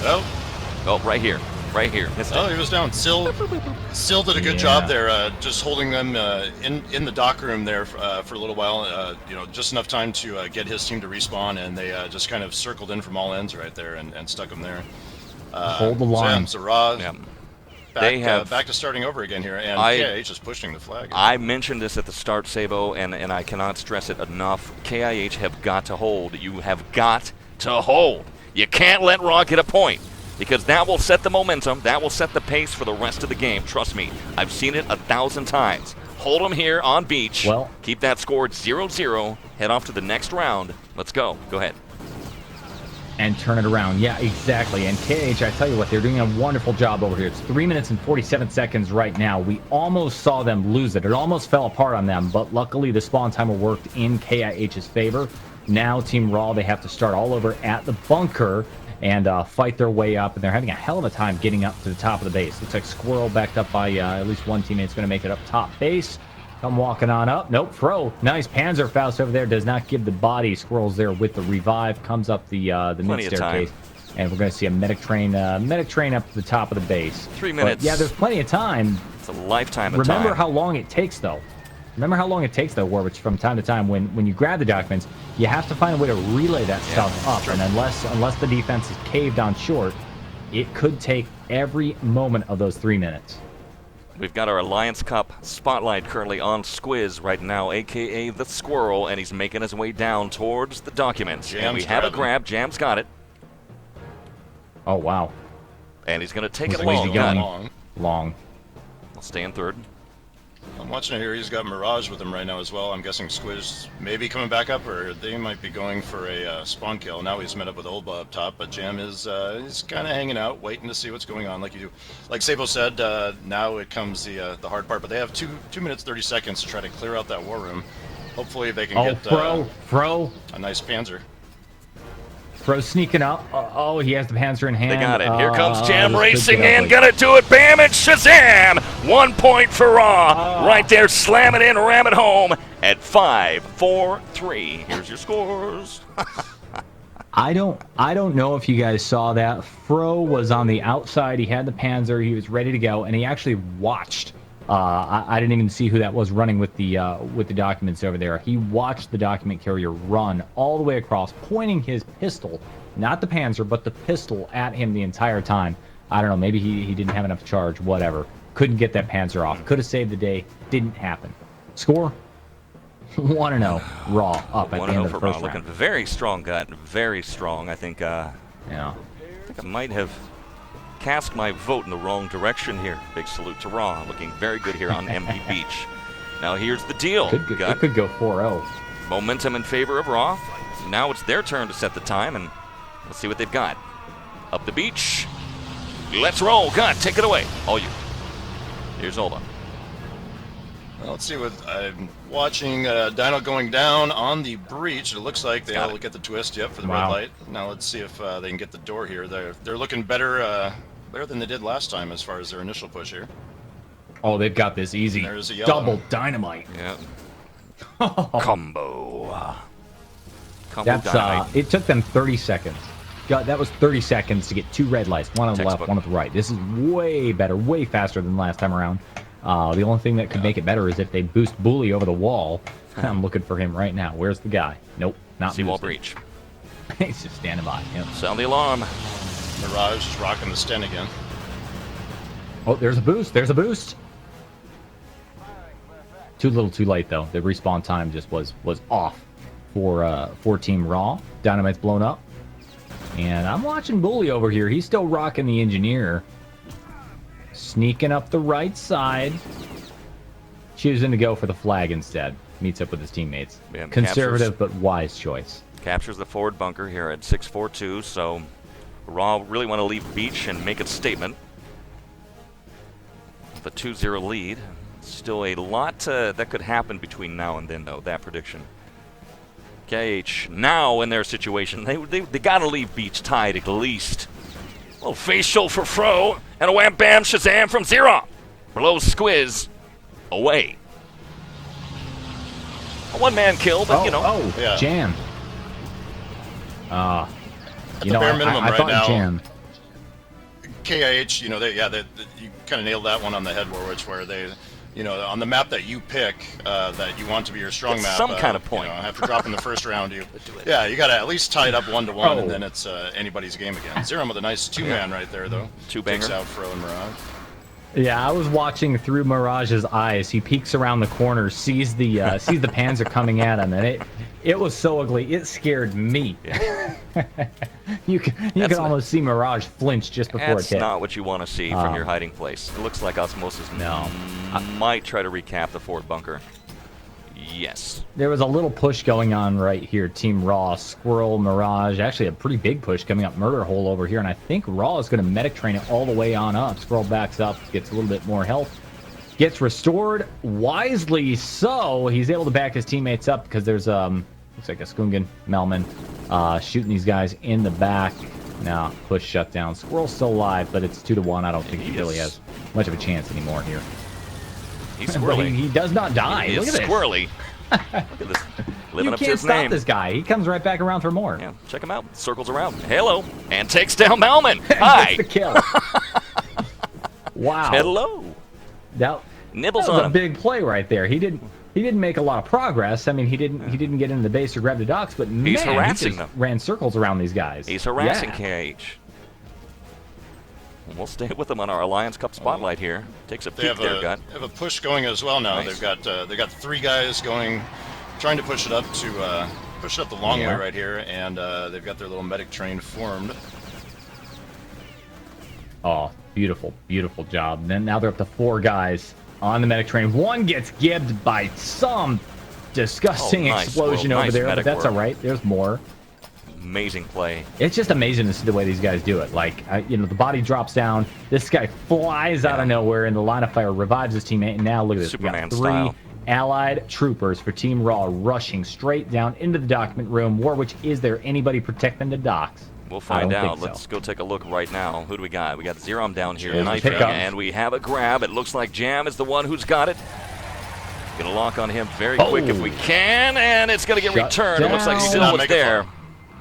Oh, right here. Right here. Missed it. Oh, he was down. Sil did a good job there, just holding them in the dock room there for a little while. Just enough time to get his team to respawn, and they just kind of circled in from all ends right there and stuck them there. Hold the line. So Ra, Yeah. back, They have- back to starting over again here, and KiH is pushing the flag. I mentioned this at the start, Sabo, and I cannot stress it enough. KiH have got to hold. You have got to hold. You can't let Raw get a point, because that will set the momentum. That will set the pace for the rest of the game. Trust me. I've seen it 1,000 times. Hold them here on beach. Well- Keep that score at 0-0. Head off to the next round. Let's go. Go ahead. And turn it around. Yeah, exactly. And KH, I tell you what, they're doing a wonderful job over here. It's 3 minutes and 47 seconds right now. We almost saw them lose it. It almost fell apart on them, but luckily the spawn timer worked in KiH's favor. Now Team Raw, they have to start all over at the bunker and fight their way up, and they're having a hell of a time getting up to the top of the base. Looks like Squirrel backed up by at least one teammate's going to make it up top base. Come walking on up. Nope, Fro. Nice Panzerfaust over there. Does not give the body. Squirrel's there with the revive. Comes up the mid staircase. And we're going to see a medic train up to the top of the base. 3 minutes. But, yeah, there's plenty of time. It's a lifetime of Remember time. how long it takes, though. Remember how long it takes, though, Warwich, from time to time when you grab the documents, you have to find a way to relay that stuff up. And unless the defense is caved on short, it could take every moment of those 3 minutes. We've got our Alliance Cup spotlight currently on Squiz right now, a.k.a. the Squirrel, and he's making his way down towards the documents. And we have a grab. Jam's got it. Oh, wow. And he's going to take Looks it like long. he's going long. long. I'll stay in third. I'm watching it here. He's got Mirage with him right now as well. I'm guessing Squiz may be coming back up, or they might be going for a spawn kill. Now he's met up with Olba up top, but Jam is kind of hanging out, waiting to see what's going on. Like you do, like Sabo said, now it comes the hard part. But they have 2 minutes 30 seconds to try to clear out that war room. Hopefully they can get Fro. a nice Panzer. Fro sneaking up. Oh, he has the Panzer in hand. They got it. Here comes Jam this could racing get in. ugly. Gonna do it. Bam and Shazam! 1 point for Raw. Right there. Slam it in. Ram it home at 5, 4, 3. Here's your scores. I don't know if you guys saw that. Fro was on the outside. He had the Panzer. He was ready to go, and he actually watched. I didn't even see who that was running with the documents over there. He watched the document carrier run all the way across, pointing his pistol, not the Panzer, but the pistol at him the entire time. I don't know. Maybe he didn't have enough charge. Whatever. Couldn't get that Panzer off. Could have saved the day. Didn't happen. Score? 1-0. Raw up at the end of the first Looking round. very strong, Gut. Very strong. I think Yeah. I might have cast my vote in the wrong direction here. Big salute to Raw. Looking very good here on MB Beach. Now here's the deal. It could go 4-0. Momentum in favor of Raw. Now it's their turn to set the time, and let's see what they've got. Up the beach. Let's roll. God, take it away. All you. Here's Olba. Well, let's see what I'm watching. Dino going down on the breach. It looks like they'll get the twist. Yep, for the red light. Now let's see if they can get the door here. They're looking better than they did last time as far as their initial push here. Oh, they've got this easy. There's a yellow. Double dynamite. Yeah. Combo. That's dynamite. it took them 30 seconds. That was 30 seconds to get 2 red lights, one on the left, one on the right. This is way better, way faster than last time around. The only thing that could make it better is if they boost Bully over the wall. I'm looking for him right now. Where's the guy? Nope, not Seawall breach. He's just standing by. Yep. Sound the alarm. Mirage is rocking the Sten again. Oh, there's a boost. There's a boost. Too little, too late though. The respawn time just was off for Team Raw. Dynamite's blown up, and I'm watching Bully over here. He's still rocking the engineer, sneaking up the right side, choosing to go for the flag instead. Meets up with his teammates. Man, conservative but wise choice. Captures the forward bunker here at 642. So Raw really want to leave beach and make a statement. The 2-0 lead. Still a lot that could happen between now and then, though, that prediction. KiH, now in their situation, they got to leave beach tied at least. A little facial for Fro, and a wham bam shazam from Zero. Below Squiz, away. A one-man kill, but yeah. Jam. At the bare minimum I right thought now. Jam. KiH, you kind of nailed that one on the head, Warwich, where they, on the map that you pick, that you want to be your strong map. Some kind of point. After dropping the first round, you got to at least tie it up 1-1, and then it's anybody's game again. Zero with a nice 2-man right there, though. Two-banger. Takes out Fro and Mirage. Yeah, I was watching through Mirage's eyes. He peeks around the corner, sees the Panzer coming at him, and it was so ugly. It scared me. you can almost see Mirage flinch just before it hit. That's not what you want to see from your hiding place. It looks like Osmosis might try to recap the forward bunker. Yes. There was a little push going on right here. Team Raw, Squirrel, Mirage. Actually, a pretty big push coming up Murder Hole over here. And I think Raw is going to medic train it all the way on up. Squirrel backs up, gets a little bit more health. Gets restored. Wisely so. He's able to back his teammates up because there's, looks like a Skungan, Melman, shooting these guys in the back. Now, push shut down. Squirrel's still alive, but it's 2-1. I don't think he really has much of a chance anymore here. He's squirrely. He does not die. He Look is at this. squirrely. Look at this. Living You up to can't his stop name. this guy. He comes right back around for more. Yeah, check him out. Circles around. Hello. And takes down Malman. Hi. Gets the kill. Wow. Hello. That Nibbles was on a him. big play right there. He didn't make a lot of progress. I mean, he didn't get into the base or grab the docks, but He's harassing he just them. ran circles around these guys. He's harassing Yeah. KiH. And we'll stay with him on our Alliance Cup spotlight here. Takes a They peek have there, a Gut. have a push going as well now. Nice. They got 3 guys going, trying to push it up the long way right here, and they've got their little medic train formed. Oh, beautiful, beautiful job. Then now they're up to 4 guys on the medic train. One gets gibbed by some disgusting nice explosion world. over Nice there, but medic that's work. all right. There's more. Amazing play. It's just amazing to see the way these guys do it. Like, the body drops down. This guy flies out of nowhere in the line of fire, revives his teammate, and now look at this. Superman we got 3 style. allied troopers for Team Raw rushing straight down into the document room. Warwich, is there anybody protecting the docks? We'll find I don't out. think so. Let's go take a look right now. Who do we got? We got Zerom down here, Jam knifing, pick up. and we have a grab. It looks like Jam is the one who's got it. Gonna lock on him very quick if we can, and it's gonna get Shut returned. It looks like down. still Not was make it there. fun.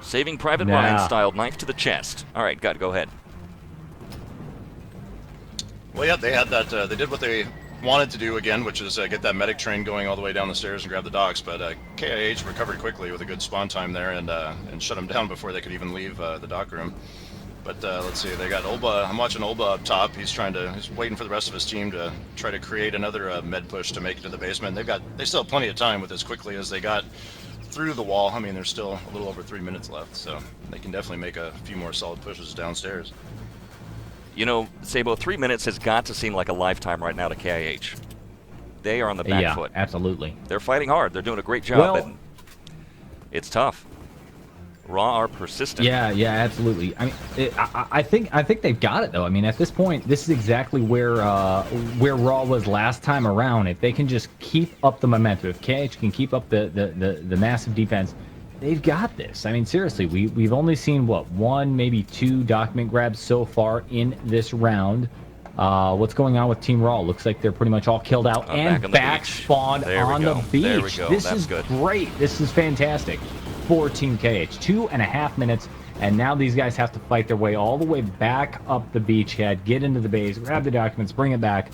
Saving Private Nah. Ryan style, knife to the chest. All right, go ahead. Well, yeah, they had that. They did what they wanted to do again, which is get that medic train going all the way down the stairs and grab the docks. But KiH recovered quickly with a good spawn time there and shut them down before they could even leave the dock room. But let's see, they got Olba. I'm watching Olba up top. He's waiting for the rest of his team to try to create another med push to make it to the basement. They still have plenty of time with as quickly as they got through the wall. I mean, there's still a little over 3 minutes left, so they can definitely make a few more solid pushes downstairs. Sabo, 3 minutes has got to seem like a lifetime right now to KiH. They are on the back Yeah, foot. absolutely. They're fighting hard. They're doing a great job, Well- but it's tough. Raw are persistent. Yeah, absolutely. I mean, I think they've got it though. I mean, at this point, this is exactly where Raw was last time around. If they can just keep up the momentum, if KiH can keep up the massive defense, they've got this. I mean, seriously, we've only seen what, one, maybe two document grabs so far in this round. What's going on with Team Raw? Looks like they're pretty much all killed out and back spawned on the beach. There we go. This is great. This is fantastic for Team KiH. 2.5 minutes, and now these guys have to fight their way all the way back up the beachhead, get into the base, grab the documents, bring it back.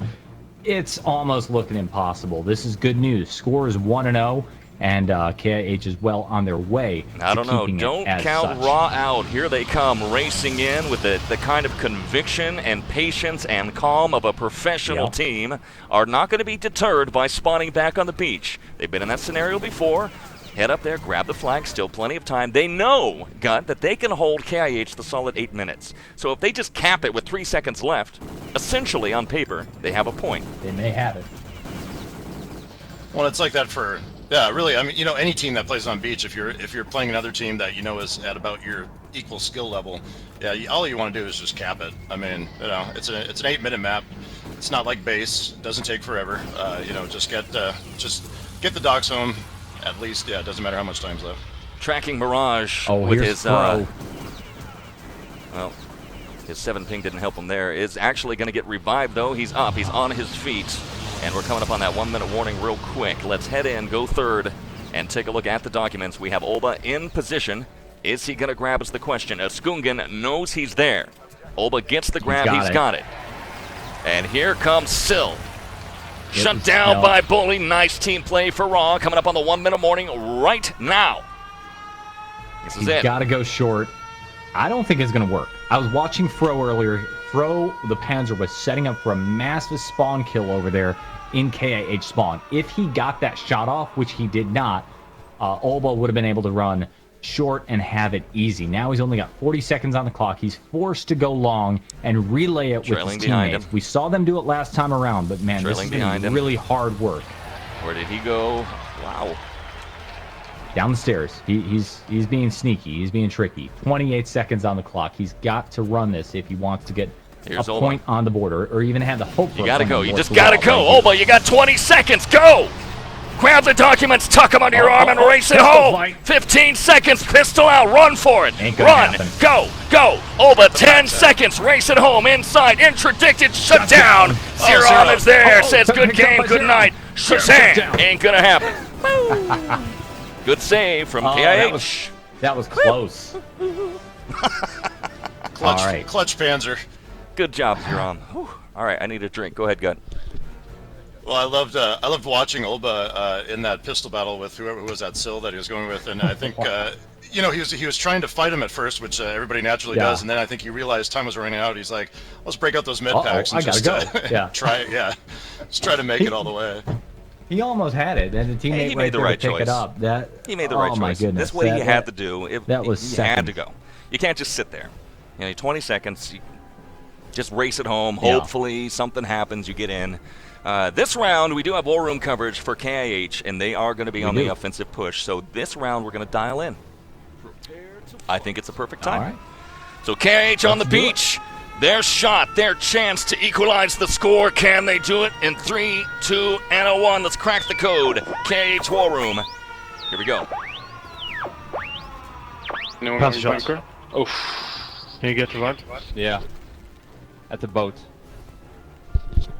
It's almost looking impossible. This is good news. Score is 1-0, and KiH is well on their way. I don't know. Don't count Raw out. Here they come, racing in with the kind of conviction and patience and calm of a professional team. Are not going to be deterred by spawning back on the beach. They've been in that scenario before. Head up there, grab the flag, still plenty of time. They know, Gut, that they can hold KiH the solid 8 minutes. So if they just cap it with 3 seconds left, essentially on paper, they have a point. They may have it. Well, it's like that for, yeah, really. I mean, you know, any team that plays on beach, if you're playing another team that you know is at about your equal skill level, yeah, all you want to do is just cap it. I mean, you know, it's an 8-minute map. It's not like base. It doesn't take forever. You know, just get the docks home. At least, yeah, it doesn't matter how much time's left. Tracking Mirage with his, well, his 7 ping didn't help him there. Is actually going to get revived, though. He's up. He's on his feet. And we're coming up on that 1-minute warning real quick. Let's head in, go third, and take a look at the documents. We have Olba in position. Is he going to grab is the question. Skungen knows he's there. Olba gets the grab. He's got it. And here comes Sill. Shut down by Bully. Nice team play for Raw. Coming up on the 1-minute warning right now. This is it. He's got to go short. I don't think it's going to work. I was watching Fro earlier. Fro, the Panzer, was setting up for a massive spawn kill over there in KiH spawn. If he got that shot off, which he did not, Olba would have been able to run short and have it easy. Now he's only got 40 seconds on the clock. He's forced to go long and relay it with his teammates. We saw them do it last time around, but man, this is going to be really hard work. Where did he go? Wow. Down the stairs. He's being sneaky. He's being tricky. 28 seconds on the clock. He's got to run this if he wants to get a point on the border, or even have the hope for You got to go. You just got to go. Olba, you got 20 seconds. Go! Grab the documents, tuck them under your arm, and race it home. 15 seconds, pistol out, run for it. Run, go. Olba, 10 seconds, race it home, inside, interdicted, shut down. Zero is there, says good game, good night. Shazam, ain't gonna happen. Good save from KiH. That was close. Clutch Panzer. Good job, Zeron. All right, I need a drink. Go ahead, Gut. Well, I loved watching Olba in that pistol battle with whoever was that Sill that he was going with, and I think you know, he was trying to fight him at first, which everybody naturally does, and then I think he realized time was running out. He's like, let's break out those med packs and just try to make it all the way. He almost had it, and the teammate made the right choice. Pick it up. He made the right choice. My goodness, that's what he had to do. He had to go. You can't just sit there. You know, 20 seconds. Just race it home. Hopefully something happens. You get in. This round, we do have war room coverage for KiH, and they are going to be on the offensive push. So this round, we're going to dial in. I think it's a perfect time. All right. So KiH on the beach. Their shot, their chance to equalize the score. Can they do it? In 3, 2, and a 1. Let's crack the code. KiH war room. Here we go. No one has bunker. Oh. Can you get revived? Yeah. At the boat.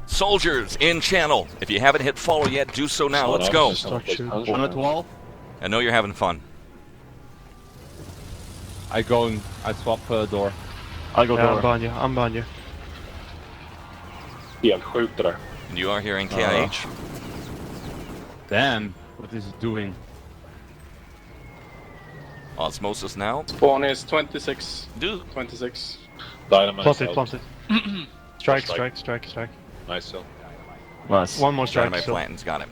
Soldiers in channel. If you haven't hit follow yet, do so now. Let's go. On the wall. I know you're having fun. I swap door. I go door. I'm behind you. And you are hearing KiH. Damn, what is it doing? Osmosis now. Spawn is 26. Do 26. Plant it. Strike. Nice, Sill. Nice. One more strike. Dynamite Planton's got him.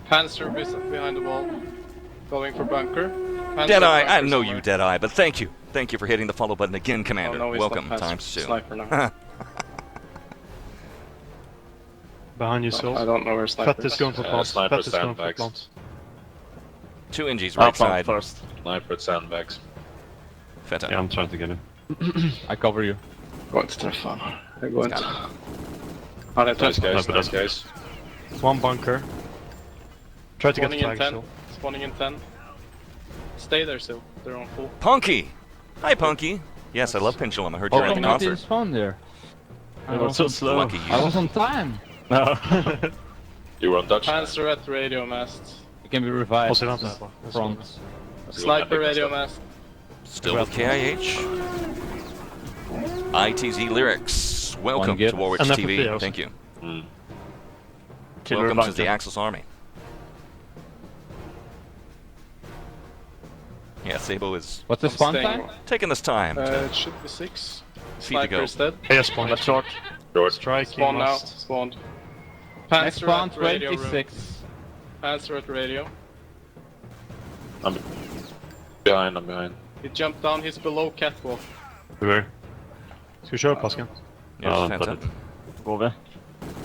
Panzer behind the wall. Going for bunker. Deadeye, I know you, Deadeye, but thank you. Thank you for hitting the follow button again, Commander. Oh, no, welcome, times 2. Sniper now. Behind you, Sill. I don't know where sniper is. Fat is going for plants. Fat is going for plants. 2 NGs right side. First. Sniper at sandbags. Feta. Yeah, I'm trying to get him. I cover you. Går inte träffa honom. Det går inte. Han är Nice träff. guys, nice guys. One bunker. Try to get Spawning the in flag 10. still. Spawning in 10. Stay there still. They're on full. Punky! Hi, Punky. Yes, I love Pendulum. I heard you were Oh, at the not in concert. spawn there. It was so slow. Lucky I you. was on time. No. You were on Dutch. Panzer at radio mast. It can be revived. Måste vänta här på. Front. Sniper radio mast. Still with KIH. ITZ Lyrics. Welcome One get. to Warwitch And TV. FFP also. Thank you. Killer Welcome to bunker. the Axis Army. Yeah, Sabo is What's the spawn Staying. time? taking this time to It should be 6. feed to Sniper go. is dead. Hey, spawn. Left short. Striking Spawn now. must. Spawned. Next Panzer spawn at radio room. 26. Panzer at radio. I'm behind. He jumped down. He's below catwalk. Where? Ska vi köra pasken? Yes, Ja, Fenta. Går vi?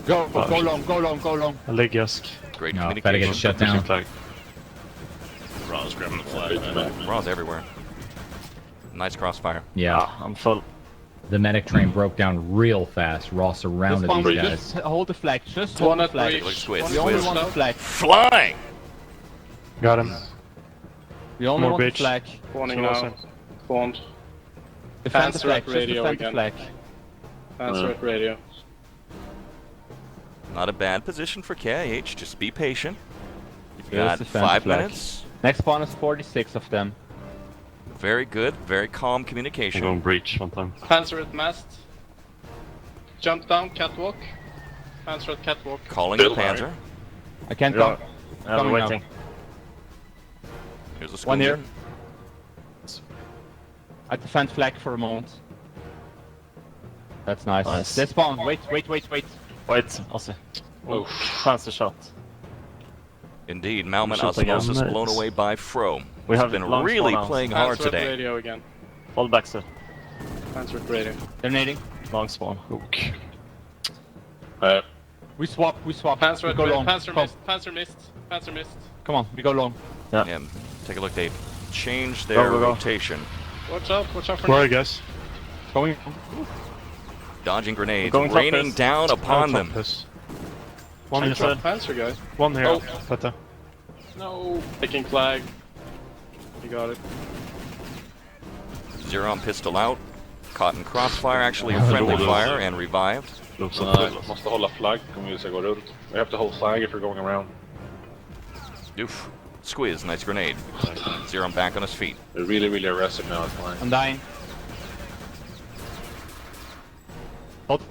Go long. Jag lägger ask. Great No, better communication. get shut down. Flag. Raw's grabbing the flag. Raw's everywhere. Nice crossfire. Yeah, I'm full. the medic train broke down real fast. Raw surrounded Just these one, guys. just hold the flag. Just One hold the at flag. breach. Look, Squiz, One We only Squiz. want the out. flag. Flying! Got him. We only More want the bridge. flag. Spawning So now. awesome. Spawned. Defend the Panzer flag. at Just radio defend the again. flag. Panzer at radio. Not a bad position for KIH. Just be patient. You've Just got defend the 5 flag. minutes. Next spawn is 46 of them. Very good. Very calm I'm communication. going breach one time. Panzer at mast. Jump down catwalk. Panzer at catwalk. Calling the Still Panzer. I can't Yeah. come. Coming now. Here's a One Squid. here. I defend flag for a moment. That's nice. Nice. They spawn. Wait. Wait, Ossie. Oh, fancy shot. Indeed, Malman Shot again. Osmosis blown Nice. away by Fro. We He's have been long really spawn out. playing hard Panzer at today. radio again. Fall back sir. Panzer at radio. They're nading. Long spawn. Hook. We swap. Panzer We at go radio. long. Panzer Come. missed. Panzer missed. Panzer missed. Come on. We go long. Yeah, take a look. They've changed their Go, go, go. rotation. Watch out for Where are you guys? Going. Dodging grenades, Going top raining is- down upon them. One Change inside. up Panzer, guys. One here. Oh. Better. No. Taking flag. You got it. Zero on pistol out. Caught in crossfire, actually a friendly fire, and revived. Måste hålla flagg om vi ska gå runt. We have to hold flag if we're going around. Oof. Squiz, nice grenade. Zero back on his feet. They're really aggressive now at flying. I'm dying. Hold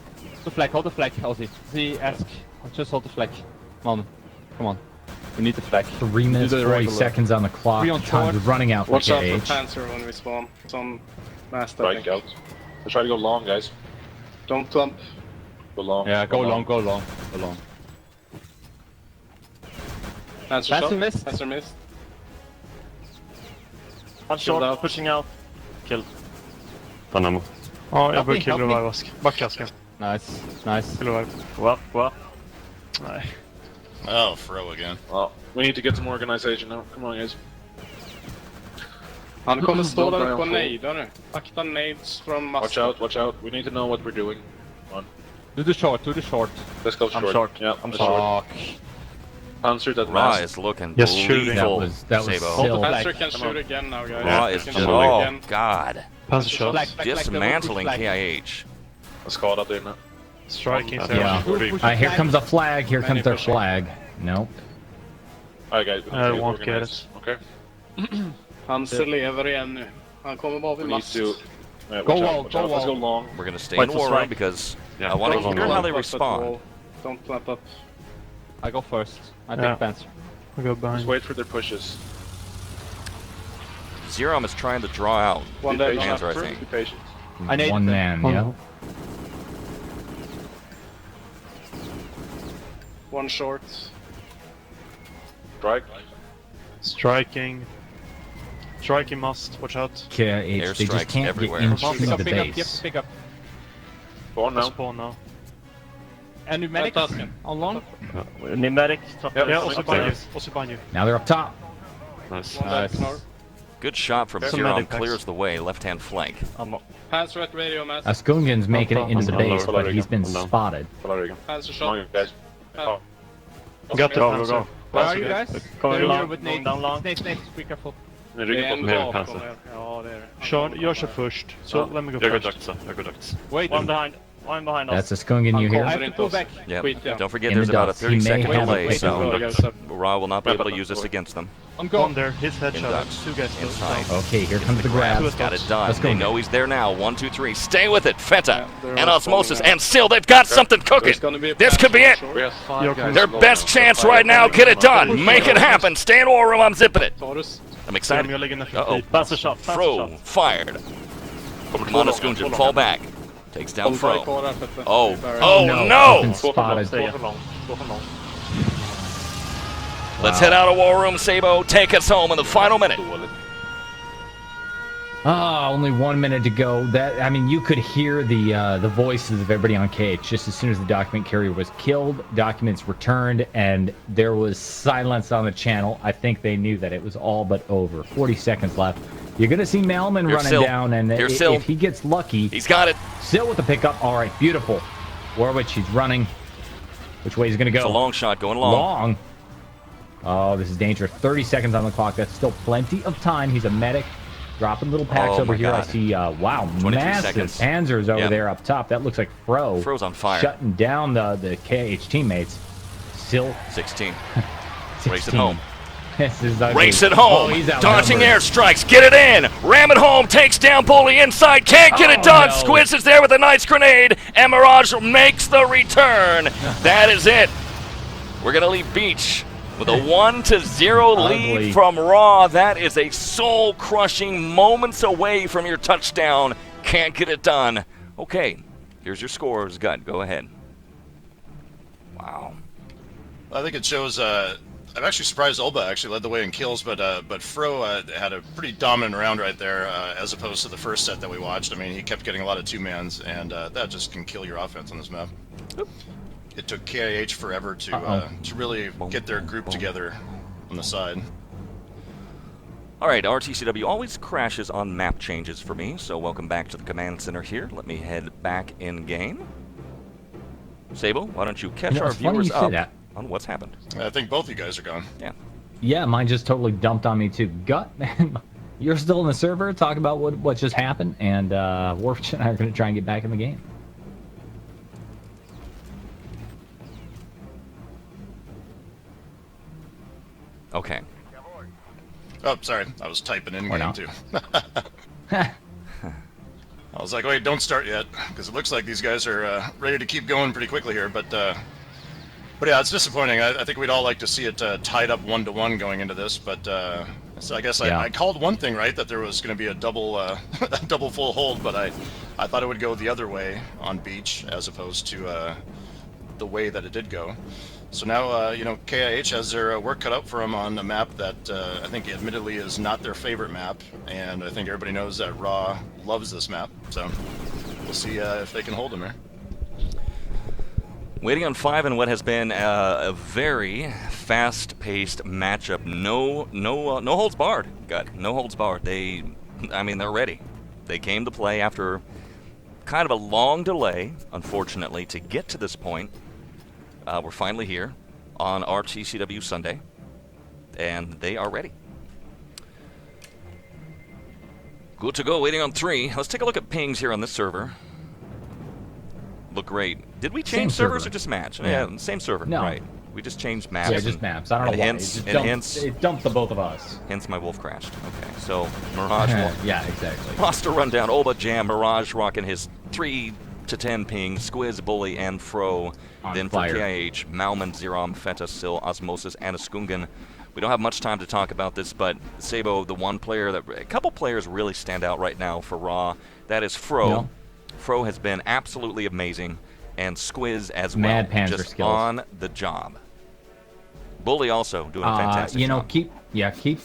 the flag, Ozzy. See, ask. Just hold the flag. Come on. We need the flag. 3 minutes, Do the 40 regular. seconds on the clock. Three on Time's short. running out for Watch out for KH. Panzer when we spawn. It's on mast, I Strike think. out. Let's try to go long, guys. Don't clump. Go long. Yeah, go long. Panzer Panzer shot. missed. Panzer missed. One Killed short, out. pushing out. Killed. Dynamo. Ja, jag Help bör me, kill help me. revive ask. Backa asken. Nice. Kill revive. Go up. Nej. Oh, Fro again. Well, we need to get some organization now. Come on, guys. Han kommer stå där Don't uppe och try and nejda nu. Akta nades från mast. Watch out. We need to know what we're doing. Do the short. Let's go I'm short. short. Yeah, I'm short. Fuck. Panzer that Ra mast. is looking Yes, shooting. lethal. That was Sabo. still Panzer can Come shoot on. again now, guys. Ra He is can just, shoot oh again. god. Panzer shot. Flag. Dismantling Flag. KIH. Jag skadad inne. Striking. Yeah. Push Here flag. comes a flag. Here comes their pushing. flag. Nope. Alright guys, we I need to won't get organize. Okay? Panzer lever igen nu. Han kommer vara We vid need mast. to... Yeah, Go watch wall, out. go Let's go wall. long. We're gonna stay Wait in the for war room strike. because Yeah, I want to go hear long. how they Clamp up at respond. wall. Don't clamp up. I go first. I Yeah. take Panzer. We go behind. Just wait for their pushes. Zero is trying to draw out. One Be dead, patient. one Panzer, I after. think. Be patient. I need One them. man, Oh, yeah. no. One short. Strike. Striking must. Watch out. KH, they Airstrikes just can't everywhere. get into Pick up, the pick up, yep, base. pick up. Go on now. Spawn now. And pneumatics Fantastic. on long. Pneumatic. Yeah, Yeah, also also behind behind you. Now they're up top. Nice. One dead, Nice. Knorr. Good shot from Some Zerom. medic packs. Clears the way. Left-hand flank. Panzer at radio mast. Askungen's making it into the I'm base, lower. but he's been I'm down. spotted. Kolla ryggen. Panzer Come on, shot. guys. Oh. Got the Go, Panzer. go, go. Where are you guys? Going They're long, here with going Nate. down long. Nate, be careful. Ni Det är ryggen en på mer bakom Panzer. er. Ja, det är det. Kör, jag kör först. So let me go Jag går first. ducts. Jag går ducts. Wait. One behind That's us. Askungen, you I'm hear? I have to pull back. Yep. Skit, yeah. Don't forget In the there's about a ducts. He may 30-second have delay, a so Guys up. Raw will not be able to use this against them. I'm One gone. there, his headshot. ducts. Two guys Inside. still. Okay, here comes the grab. Got it done. Let's go. They know he's there now. 1, 2, 3. Stay with it. Feta Yeah, they're and all Osmosis. falling And still, they've got something cooking. There's gonna be a This could be Panzer it. short. We have 5 guys. Their going best now. chance right now. Get it done. Make it happen. Stay in war room. I'm zipping it. Taurus. I'm Ser excited. om jag lägger en Uh-oh. effektiv. Panzer shot, Panzer Fro shot. fired. Come on, Askungen. Fall back. Takes down Håll dig Fro. kvar här, Petter. Oh. Det är bara- Oh, Been no. spotted. Två för lång. Två för lång. Let's head out of war room, Sabo. Take us home in the final minute. Dåligt. Only 1 minute to go. I mean, you could hear the voices of everybody on KiH just as soon as the document carrier was killed. Documents returned, and there was silence on the channel. I think they knew that it was all but over. 40 seconds left. You're gonna see Malman Here's running Sil. down, and Here's Sil. if he gets lucky, He's got it. Sil with the pickup. All right, beautiful. Warwich, he's running. Which way he's gonna go? It's a long shot going long. Long. Oh, this is dangerous. 30 seconds on the clock. That's still plenty of time. He's a medic. Dropping little packs Oh over my here. I God. see, wow, 22 massive seconds. Panzers over Yep. there up top. That looks like Fro. Fro's on fire. Shutting down the KiH teammates. Still 16. 16. Race it home. This is ugly. Race it home. Oh, he's Dodging outnumbered. airstrikes. Get it in. Ram it home. Takes down Bully inside. Can't get it Oh, done. no. Squiz is there with a nice grenade. And Mirage makes the return. That is it. We're going to leave Beach with a 1-0 lead Ugly. from Raw. That is a soul-crushing moments away from your touchdown. Can't get it done. Okay, here's your scores. Gut, go ahead. Wow. I think it shows. I'm actually surprised Ulba actually led the way in kills, but Fro had a pretty dominant round right there, as opposed to the first set that we watched. I mean, he kept getting a lot of two-mans, and that just can kill your offense on this map. It took KiH forever to really get their group together on the side. All right, RTCW always crashes on map changes for me, so welcome back to the command center here. Let me head back in game. Sable, why don't you catch You know, our it's funny viewers you say up that. on what's happened? I think both you guys are gone. Yeah. Yeah, mine just totally dumped on me too. Gut, man, you're still in the server. Talk about what just happened, and Warwich and I are going to try and get back in the game. Okay. Oh, sorry, I was typing in Or game not. too. I was like, wait, don't start yet, because it looks like these guys are ready to keep going pretty quickly here. But yeah, it's disappointing. I think we'd all like to see it tied up 1-1 going into this. But so I guess Yeah. I called one thing right, that there was going to be a double a double full hold, but I thought it would go the other way on Beach as opposed to the way that it did go. So now, you know, KiH has their work cut out for them on a map that I think admittedly is not their favorite map, and I think everybody knows that Raw loves this map, so we'll see if they can hold them here. Waiting on 5 in what has been a very fast-paced matchup. No holds barred. Gut, no holds barred. They're ready. They came to play after kind of a long delay, unfortunately, to get to this point. We're finally here on RTCW Sunday, and they are ready. Good to go, waiting on 3. Let's take a look at pings here on this server. Look great. Did we change Same servers server. or just match? Yeah. Yeah, same server, No. right. We just changed maps. Yeah, just and- maps. I don't know and why. hence- it, just and dumped, hence- it dumped the both of us. Hence my wolf crashed. Okay, so Mirage Yeah, exactly. roster rundown. Oba Jam, Mirage rocking his 3 to 10 ping, Squiz, Bully, and Fro. On Then fire. for KiH, Malman, Zerom, Feta, Sil, Osmosis, and Askungen. We don't have much time to talk about this, but Sabo, the one player that a couple players really stand out right now for Raw. That is Fro. Yeah. Fro has been absolutely amazing, and Squiz as Mad well, Panzer just skills. on the job. Bully also doing a fantastic You know, job.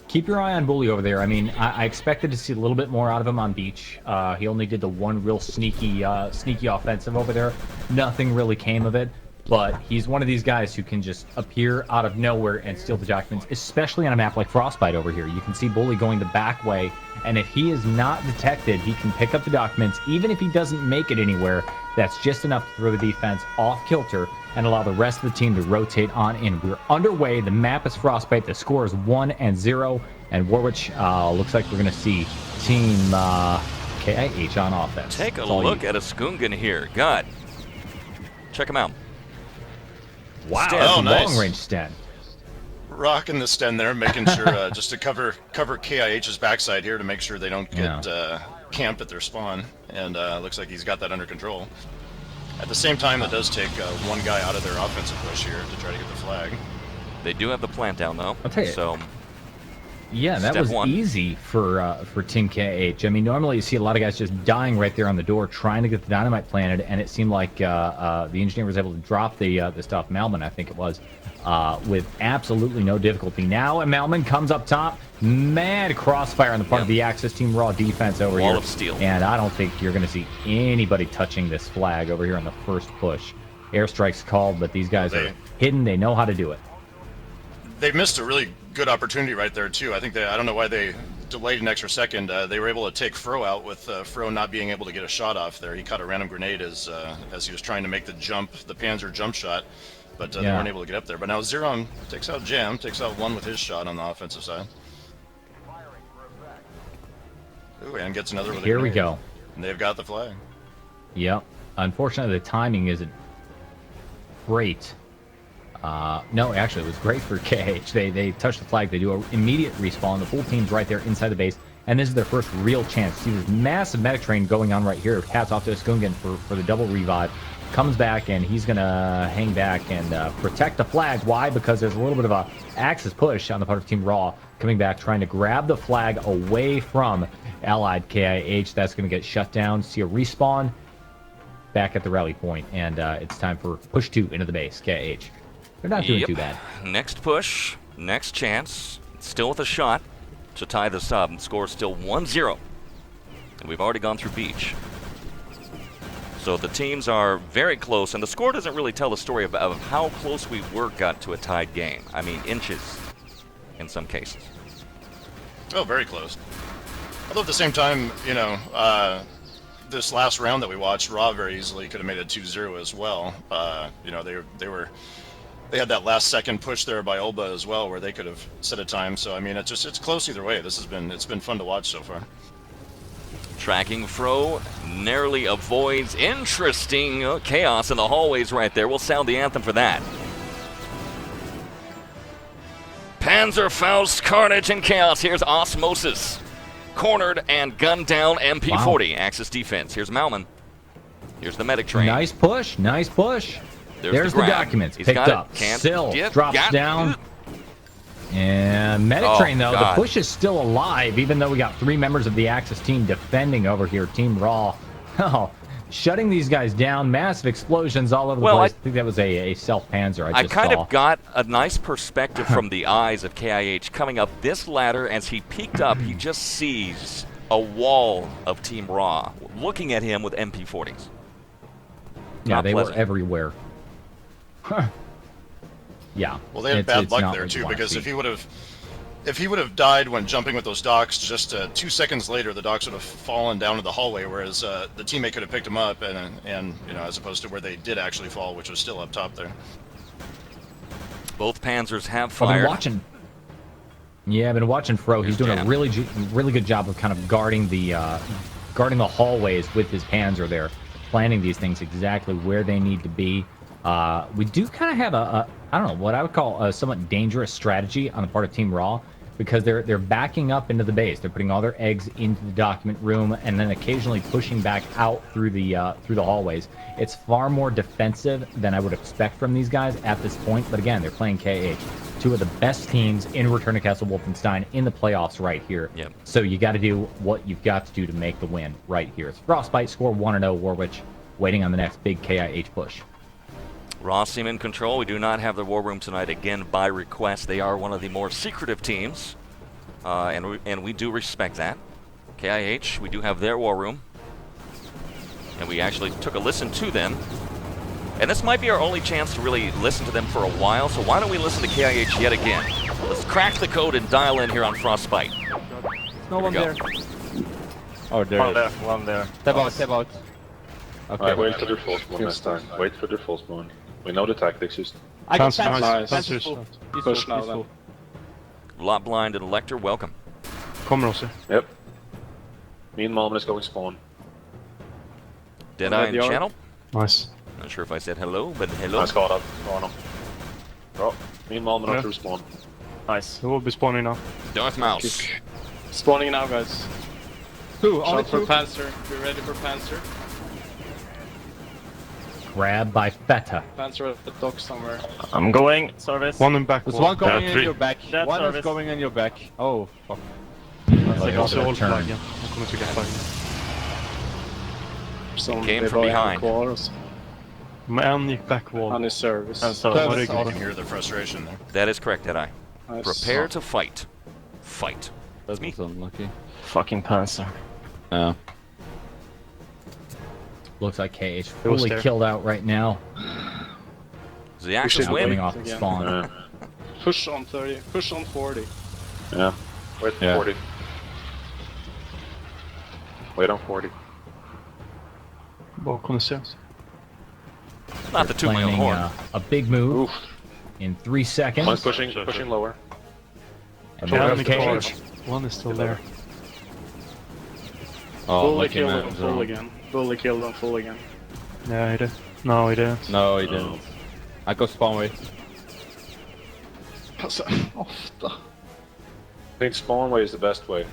keep your eye on Bully over there. I mean, I expected to see a little bit more out of him on Beach. He only did the one real sneaky offensive over there. Nothing really came of it. but he's one of these guys who can just appear out of nowhere and steal the documents, especially on a map like Frostbite over here. You can see Bully going the back way, and if he is not detected, he can pick up the documents. Even if he doesn't make it anywhere, that's just enough to throw the defense off kilter and allow the rest of the team to rotate on in. We're underway. The map is Frostbite. The score is 1-0, and Warwick looks like we're going to see Team KiH on offense. Take a look at a Skungan here. God. Check him out. Wow, Sten. that's Oh, a nice. long-range Sten. Rocking the Sten there, making sure just to cover KiH's backside here to make sure they don't get camped at their spawn. And looks like he's got that under control. At the same time, that does take one guy out of their offensive push here to try to get the flag. They do have the plant down, though. I'll tell you. So, Yeah, that Step was one. easy for Team KiH. I mean, normally you see a lot of guys just dying right there on the door trying to get the dynamite planted, and it seemed like the engineer was able to drop the stuff, Malman, I think it was, with absolutely no difficulty. Now, and Malman comes up top. Mad crossfire on the part of the Axis Team Raw defense over Wall here. of steel. And I don't think you're going to see anybody touching this flag over here on the first push. Airstrike's called, but these guys are hidden. They know how to do it. They missed a really good opportunity right there too. I think I don't know why they delayed an extra second. They were able to take Fro out with Fro not being able to get a shot off there. He caught a random grenade as he was trying to make the Panzer jump shot, but they weren't able to get up there. But now Zeron takes out Jam, takes out one with his shot on the offensive side. Ooh, and gets another with a Here we grenade. go. And they've got the flag. Yep. Unfortunately, the timing isn't great. No, actually, it was great for KiH. They touch the flag. They do an immediate respawn. The full team's right there inside the base, and this is their first real chance. See this massive medic train going on right here. Hats off to Skungan for the double revive. Comes back, and he's going to hang back and protect the flag. Why? Because there's a little bit of a Axis push on the part of Team Raw coming back, trying to grab the flag away from allied KiH. That's going to get shut down. See a respawn back at the rally point, and it's time for push 2 into the base, KiH. They're not doing too bad. Next push, next chance. Still with a shot to tie this up. And score is still 1-0. And we've already gone through Beach. So the teams are very close, and the score doesn't really tell the story of how close we got to a tied game. I mean, inches in some cases. Oh, very close. Although at the same time, you know, this last round that we watched, Raw very easily could have made it 2-0 as well. You know, they had that last second push there by Olba as well, where they could have set a time. So I mean, it's close either way. It's been fun to watch so far. Tracking Fro narrowly avoids interesting chaos in the hallways right there. We'll sound the anthem for that. Panzerfaust, Carnage, and Chaos. Here's Osmosis. Cornered and gunned down MP40. Wow. Axis defense. Here's Malman. Here's the medic train. Nice push. Nice push. There's the grab. documents. He's Picked got it. up. Can't Still get- drops got- down. And medic Oh, train, though, God. the push is still alive, even though we got 3 members of the Axis team defending over here. Team Raw. Oh, shutting these guys down. Massive explosions all over the Well, place. I think that was a self-panzer I I just kind saw. of got a nice perspective from the eyes of KiH coming up this ladder. As he peeked up, he just sees a wall of Team Raw looking at him with MP40s. Yeah, Not they pleasant. were everywhere. Huh. Yeah. Well, they had it's bad luck not there what you too, wanna because see. if he would have died when jumping with those docks, just 2 seconds later, the docks would have fallen down to the hallway, whereas the teammate could have picked him up, and you know, as opposed to where they did actually fall, which was still up top there. Both Panzers have I've been fired. watching. Yeah, I've been watching Fro. He's Here's doing Jam. a really good job of kind of guarding the hallways with his Panzer there, planning these things exactly where they need to be. We do kind of have a I don't know what I would call a somewhat dangerous strategy on the part of Team Raw, because they're backing up into the base. They're putting all their eggs into the document room and then occasionally pushing back out through the hallways. It's far more defensive than I would expect from these guys at this point. But again, they're playing KiH, 2 of the best teams in Return to Castle Wolfenstein in the playoffs right here. Yep. So you got to do what you've got to do to make the win right here. It's Frostbite, score 1-0, Warwick, waiting on the next big KiH push. Raw team in control. We do not have the War Room tonight, again, by request. They are one of the more secretive teams, and we do respect that. KiH, we do have their War Room, and we actually took a listen to them And this might be our only chance to really listen to them for a while, so why don't we listen to KiH yet again? Let's crack the code and dial in here on Frostbite. No one go. there. Oh, there One is. there, one there. Step out, step out. Okay. Alright, wait for their full spawn this time. Wait for their full spawn. We know the tactics, just... I got Panzer, Panzer. nice. Panzer's full. Panzer's- He's Push full, now he's then. full. Lot Blind and Lecter, welcome. Kommer också. Yep. Me and Malman is going spawn. Deadeye and Already are. Channel. Nice. Not sure if I said hello, but hello. Jag skadad. Bra honom. Bra. Me and Malman Ja. are through spawn. Nice. Det var bespawning now. Darth Mouse. Spawning now, guys. Two, only Shot for two. Panzer. Be ready for Panzer. Grabbed by Feta. Panzer at the dock somewhere. I'm going. Service. One in back There's wall. one going in three. your back. Dead One is service. going in your back. Oh, fuck. Jag Alltså, håller turn. flaggen. Jag kommer trycka flaggen. Som Came det from var en behind. kvar och så. Men en gick back wall. Han är service. And so, Service. what You Good. can hear the frustration there. That is correct, Deadeye. Nice. Prepare to fight. Fight. That's me. Unlucky. fucking Panzer. Yeah. Looks like KH It was fully there. killed out right now. Is the Axis should win? Coming off Again. spawn. Yeah. Push on 30. Push on 40. Yeah. Wait for Yeah. 40. Wait on 40. Bakom ses. Not the two my own Planning horn. a big move Oof. in 3 seconds. One's pushing lower. And One there's in the corner. KH. One is still there. Oh, Fully lucky killed man. him full again. Fully killed him full again. Yeah, he did. No, he didn't. No, he didn't. I go spawn way. Alltså, ofta. I think spawn way is the best way.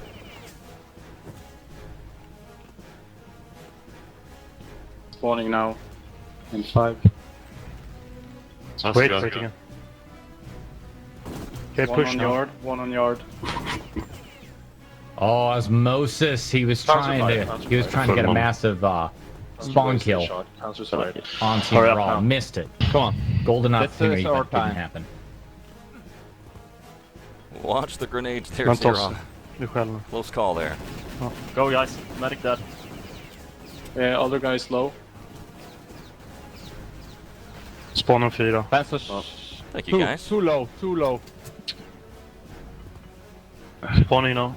Spawning now. In 5. Wait again. Okay, One push on now. yard. One on yard. Oh, Osmosis. He was trying to get a massive spawn Wasted kill shot. Panzer's side. on Team Hurry up Raw. now. Missed it. Come on. Golden This opportunity, is our but didn't time. happen. Watch the grenades there, Man Zero. tossar. Du själv. Close call there. Go, guys. Medic dead. Other guys low. Spawn on 4. Panzer. Thank you, guys. Too low. Too low. Spawning now.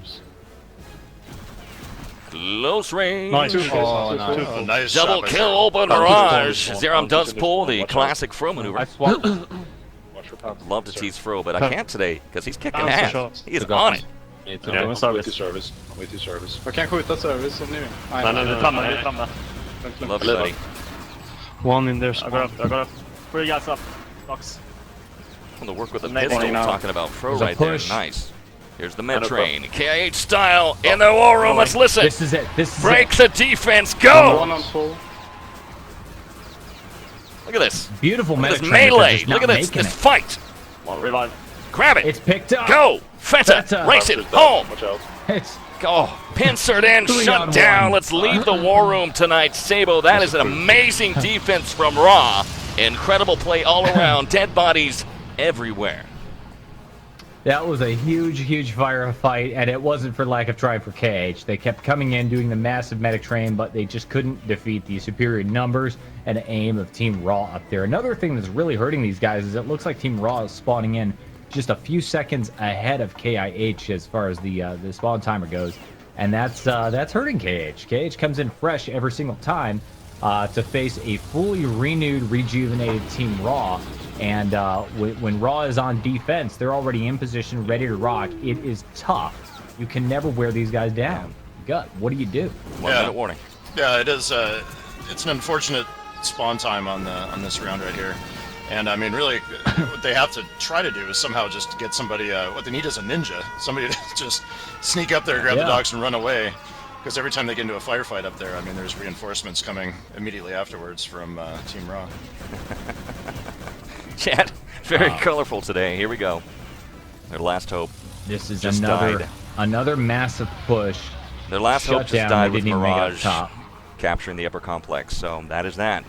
Close range. Nice. Oh, nice. Two Oh, full. nice Double shot by kill, Zero. open Panzer's barrage. spawn. Zerum Panzer's does in this pull one. the Watch out. classic throw maneuver. I swapped. Watch for Panzer. Love to tease Fro, but I Pan- can't today because he's kicking Panzer ass. shots. He is Took off. on it. It's Yeah, okay. I'm with service. you service. I'm with you service. Jag kan skjuta service om ni vill. Nej, vi är framme, vi är framme. Lugnt, lugnt. Love it, buddy. One in there I got spawn. up, I got up. 3 guys up. Box. On the work with the Nice. pistol, Now. talking about Fro There's a right there. push. Nice. Here's the med And a train. KIH style in the war room. Let's listen. This is it. This is Break it. the defense. Go. One on full. Look at this. Beautiful Look at medic this train, but melee. just Look not at this. making This it. fight. Come on, revive. Grab it. It's picked up. Go. Feta. Feta. Race it Panzer's dead. home. Watch out. It's Oh, pincered in, 3 shut on down. 1. Let's leave the war room tonight. Sabo, that is an amazing defense from Raw. Incredible play all around. Dead bodies everywhere. That was a huge firefight, and it wasn't for lack of trying for KH. They kept coming in, doing the massive medic train, but they just couldn't defeat the superior numbers and aim of Team Raw up there. Another thing that's really hurting these guys is it looks like Team Raw is spawning in just a few seconds ahead of KIH as far as the spawn timer goes, and that's hurting KH. KH comes in fresh every single time to face a fully renewed, rejuvenated Team Raw. And when Raw is on defense, they're already in position, ready to rock. It is tough. You can never wear these guys down. Gut, what do you do? 1 Yeah. minute warning. Yeah, it is. It's an unfortunate spawn time on this round right here, and I mean, really, what they have to try to do is somehow just get somebody. What they need is a ninja, somebody to just sneak up there, grab the Yeah. dogs, and run away. Because every time they get into a firefight up there, I mean, there's reinforcements coming immediately afterwards from Team Raw. Chat, very colorful today. Here we go. Their last hope. This is Just died. another massive push. Their last hope Shut just down. died They with didn't even make it up Mirage top. capturing the upper complex. So that is that.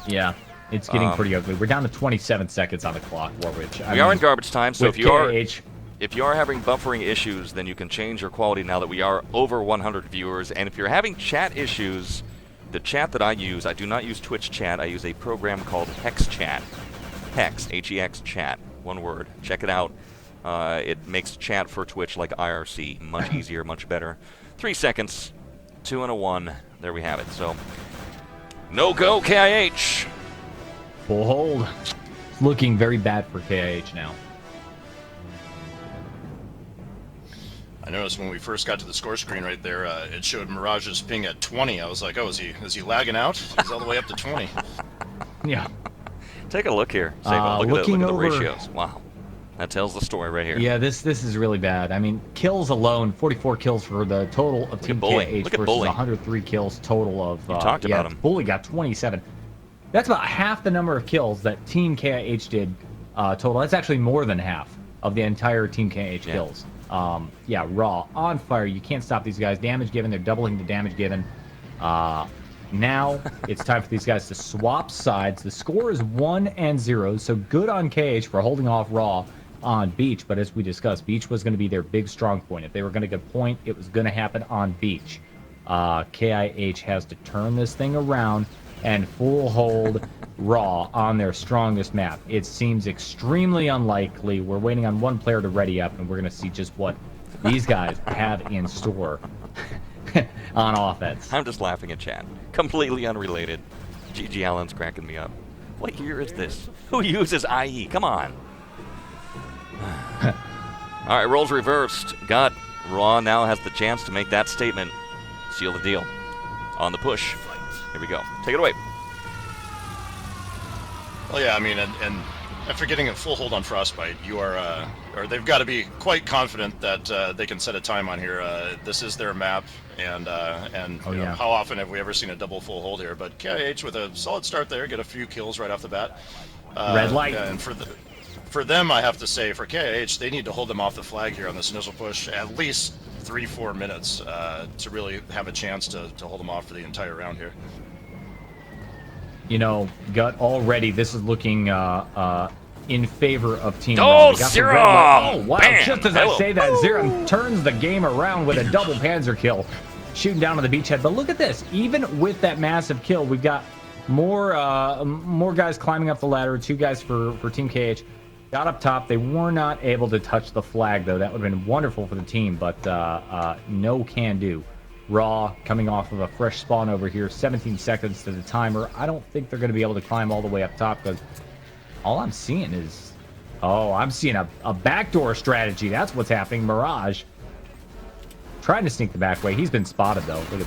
Yeah, it's getting pretty ugly. We're down to 27 seconds on the clock, Warwich. We are in garbage time, so with if you are KH, if you are having buffering issues, then you can change your quality now that we are over 100 viewers. And if you're having chat issues, the chat that I use, I do not use Twitch chat. I use a program called Hex Chat. Hex, H-E-X chat, one word. Check it out. It makes chat for Twitch like IRC. Much easier, much better. 3 seconds, 2 and a 1. There we have it. So, no go KIH. Full hold. It's looking very bad for KIH now. I noticed when we first got to the score screen right there, it showed Mirage's ping at 20. I was like, oh, is he lagging out? He's all the way up to 20. Yeah. Take a look here. Sable. Look at the over, ratios. Wow. That tells the story right here. Yeah, this is really bad. I mean, kills alone, 44 kills for the total of Team KIH versus 103 kills total of... You talked about him. Bully got 27. That's about half the number of kills that Team KIH did total. That's actually more than half of the entire Team KIH kills. Yeah, Raw, on fire. You can't stop these guys. Damage given, they're doubling the damage given. Now it's time for these guys to swap sides. The score is 1-0, so good on KH for holding off Raw on Beach, but as we discussed, Beach was going to be their big strong point. If they were going to get point, it was going to happen on Beach. KIH has to turn this thing around and full hold Raw on their strongest map. It seems extremely unlikely. We're waiting on one player to ready up, and we're going to see just what these guys have in store on offense. I'm just laughing at chat. Completely unrelated. GG Allen's cracking me up. What year is this? Who uses IE? Come on. All right, roles reversed. Got Raw now has the chance to make that statement. Seal the deal. On the push. Here we go. Take it away. Well, yeah, I mean, and after getting a full hold on Frostbite, you are, or they've got to be quite confident that they can set a time on here. This is their map, and you know, how often have we ever seen a double full hold here? But KIH with a solid start there, get a few kills right off the bat. Red light. And for them, I have to say, for KIH, they need to hold them off the flag here on this initial push at least 3-4 minutes to really have a chance to hold them off for the entire round here. You know, Gut, already this is looking in favor of Team Oh, Raw. Zero! Oh, wow. Bam! Just as I say that, Zero turns the game around with a double Panzer kill, shooting down on the beachhead. But look at this. Even with that massive kill, we've got more guys climbing up the ladder. 2 guys for Team KH. Got up top. They were not able to touch the flag, though. That would have been wonderful for the team, but no can do. Raw coming off of a fresh spawn over here, 17 seconds to the timer. I don't think they're going to be able to climb all the way up top because all I'm seeing is... Oh, I'm seeing a backdoor strategy. That's what's happening. Mirage trying to sneak the back way. He's been spotted, though. Look at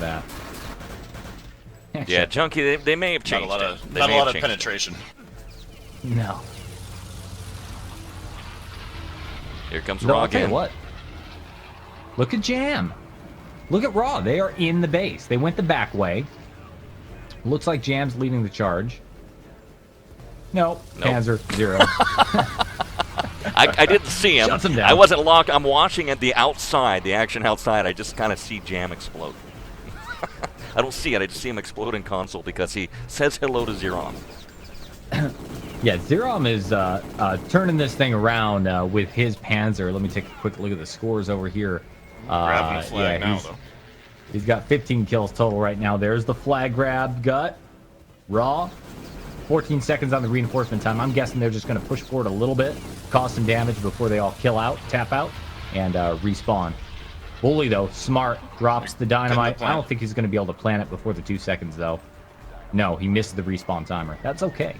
that. Yeah, Junkie, they may have changed Not a lot of penetration. No. Here comes No, Raw I'll tell you again. what. Look at Jam. Look at Raw. They are in the base. They went the back way. Looks like Jam's leading the charge. Nope. Panzer, 0. I didn't see him. Shuts him down. I wasn't locked. I'm watching at the outside, the action outside. I just kind of see Jam explode. I don't see it. I just see him explode in console because he says hello to Zerom. Yeah, Zerom is turning this thing around with his Panzer. Let me take a quick look at the scores over here. Grabbing a flag now, though. He's got 15 kills total right now. There's the flag grab. Gut. Raw. 14 seconds on the reinforcement time. I'm guessing they're just going to push forward a little bit, cause some damage before they all kill out, tap out, and respawn. Bully, though, smart, drops the dynamite. I don't think he's going to be able to plant it before the 2 seconds, though. No, he missed the respawn timer. That's okay.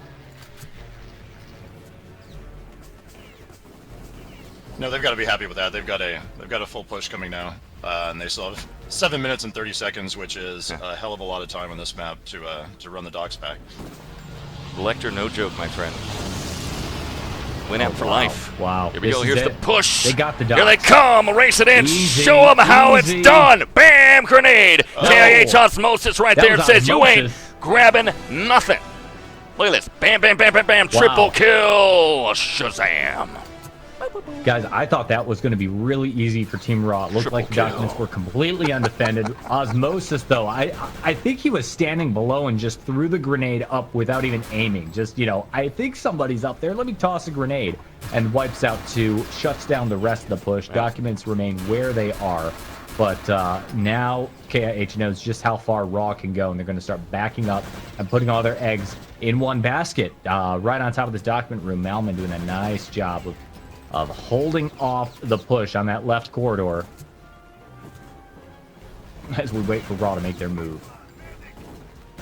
No, they've got to be happy with that. They've got a full push coming now, and they still have 7 minutes and 30 seconds, which is a hell of a lot of time on this map to run the docks back. Lecter, no joke, my friend. Win out for life. Wow. Here we go. Here's the push. They got the Here they docks. come. Race it in. Easy, Show them how it's easy. done. Bam! Grenade. KIH Osmosis right That there. It was says you ain't osmosis. grabbing nothing. Look at this. Bam, bam, bam, bam, bam. Wow. Triple kill. Shazam. Guys, I thought that was going to be really easy for Team Raw. It looked like the documents were completely undefended. Osmosis, though, I think he was standing below and just threw the grenade up without even aiming. Just, you know, I think somebody's up there. Let me toss a grenade. And wipes out 2, shuts down the rest of the push. Documents remain where they are. But now KIH knows just how far Raw can go, and they're going to start backing up and putting all their eggs in one basket. Right on top of this document room, Malman doing a nice job of holding off the push on that left corridor as we wait for Raw to make their move.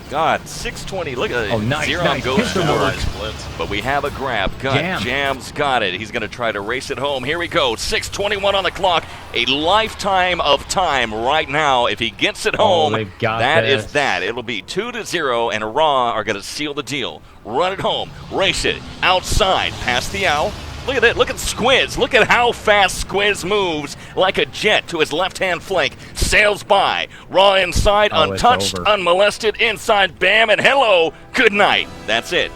God, 620. Look at it. Oh, nice, Zeron nice. goes Pistol for work. it. But we have a grab. God, Jam's got it. He's going to try to race it home. Here we go. 6:21 on the clock. A lifetime of time right now. If he gets it home, that is that. It'll be 2-0, and Raw are going to seal the deal. Run it home. Race it. Outside. Past the owl. Look at it. Look at Squiz. Look at how fast Squiz moves like a jet to his left-hand flank. Sails by. Raw inside, untouched, unmolested. Inside, bam, and hello. Good night. That's it.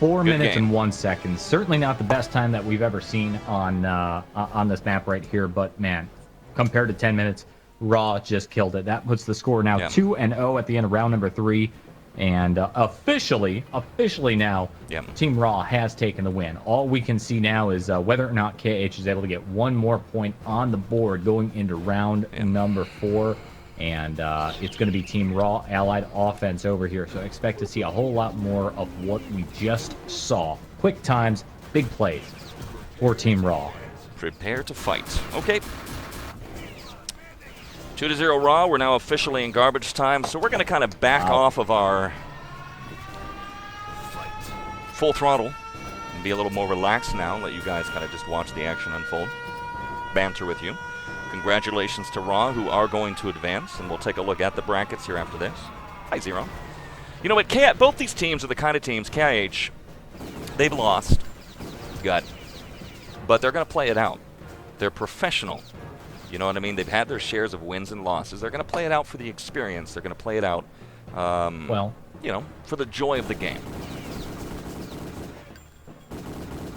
4 minutes and 1 second. Certainly not the best time that we've ever seen on this map right here. But, man, compared to 10 minutes, Raw just killed it. That puts the score now 2-0 at the end of round number 3. And officially now, Team Raw has taken the win. All we can see now is whether or not KH is able to get one more point on the board going into round number 4. And it's going to be Team Raw allied offense over here. So I expect to see a whole lot more of what we just saw. Quick times, big plays for Team Raw. Prepare to fight. Okay. 2-0 Raw. We're now officially in garbage time, so we're going to kind of back off of our full throttle and be a little more relaxed now. Let you guys kind of just watch the action unfold. Banter with you. Congratulations to Raw, who are going to advance, and we'll take a look at the brackets here after this. Hi, Zero. You know what? Both these teams are the kind of teams, KiH, they've lost. But they're going to play it out. They're professional. You know what I mean? They've had their shares of wins and losses. They're going to play it out for the experience. They're going to play it out, for the joy of the game.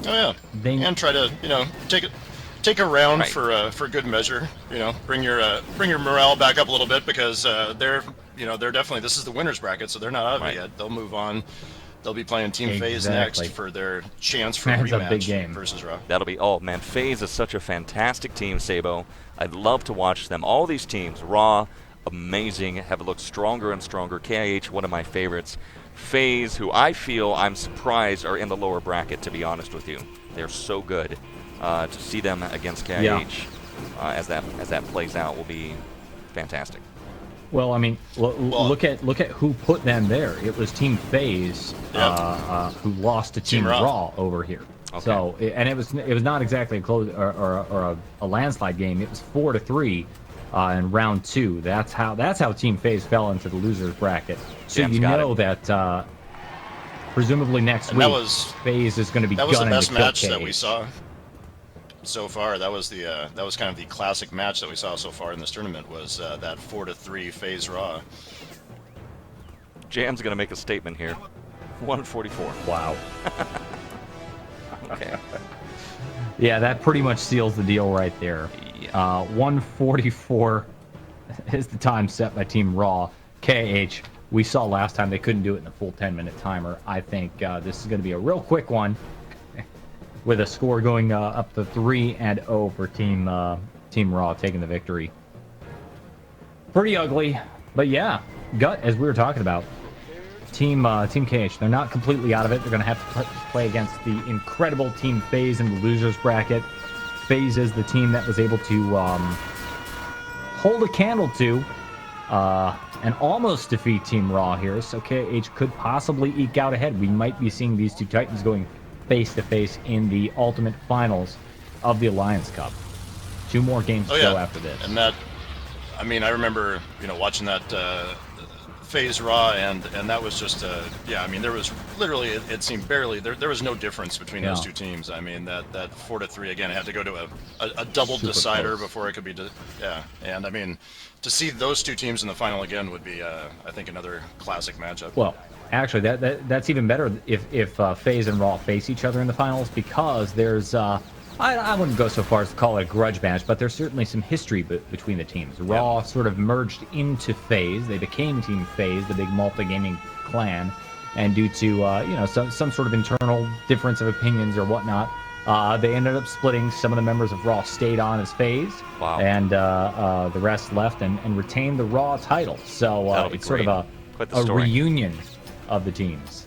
Oh yeah, and try to take a round for good measure. Bring your morale back up a little bit because they're definitely, this is the winners bracket, so they're not out of it yet. They'll move on. They'll be playing Team FaZe next for their chance for a rematch a big game versus Raw. That'll be, man, FaZe is such a fantastic team, Sabo. I'd love to watch them. All these teams, Raw, amazing, have looked stronger and stronger. KiH, one of my favorites. FaZe, who I feel, I'm surprised, are in the lower bracket, to be honest with you. They're so good. To see them against KiH as that plays out will be fantastic. Well, I mean, look at who put them there. It was Team FaZe who lost to Team Raw over here. Okay. So, and it was not exactly a close or a landslide game. It was 4-3 in round 2. That's how Team FaZe fell into the losers bracket. So Jam's that presumably next week FaZe is going to be gunning to kill KiH. That was the best match that we saw so far. That was kind of the classic match that we saw so far in this tournament, was that 4-3 FaZe Raw. Jam's gonna make a statement here. 144. Wow. Okay. Yeah, that pretty much seals the deal right there. 144 is the time set by Team Raw. KiH, we saw last time they couldn't do it in the full 10-minute timer. I think this is going to be a real quick one, with a score going up to 3-0 for Team Raw, taking the victory. Pretty ugly, but yeah, gut, as we were talking about. Team KiH, they're not completely out of it. They're going to have to play against the incredible Team FaZe in the losers bracket. FaZe is the team that was able to hold a candle to and almost defeat Team Raw here. So KiH could possibly eke out ahead. We might be seeing these two Titans going face-to-face in the ultimate finals of the Alliance Cup. 2 more games to go after this. And that, I mean, I remember, watching that FaZe Raw, and that was just, I mean, there was literally, it seemed barely, there was no difference between those two teams. I mean, that 4-3, again, it had to go to a double decider before it could be, and I mean, to see those two teams in the final again would be, I think, another classic matchup. Well, actually, that's even better if FaZe and Raw face each other in the finals, because there's, I wouldn't go so far as to call it a grudge match, but there's certainly some history between the teams. Raw sort of merged into FaZe. They became Team FaZe, the big multi-gaming clan, and due to some sort of internal difference of opinions or whatnot, They ended up splitting. Some of the members of Raw stayed on as FaZe. Wow. And the rest left and retained the Raw title. So That'll be it's sort great. of Quite the a story. reunion of the teams.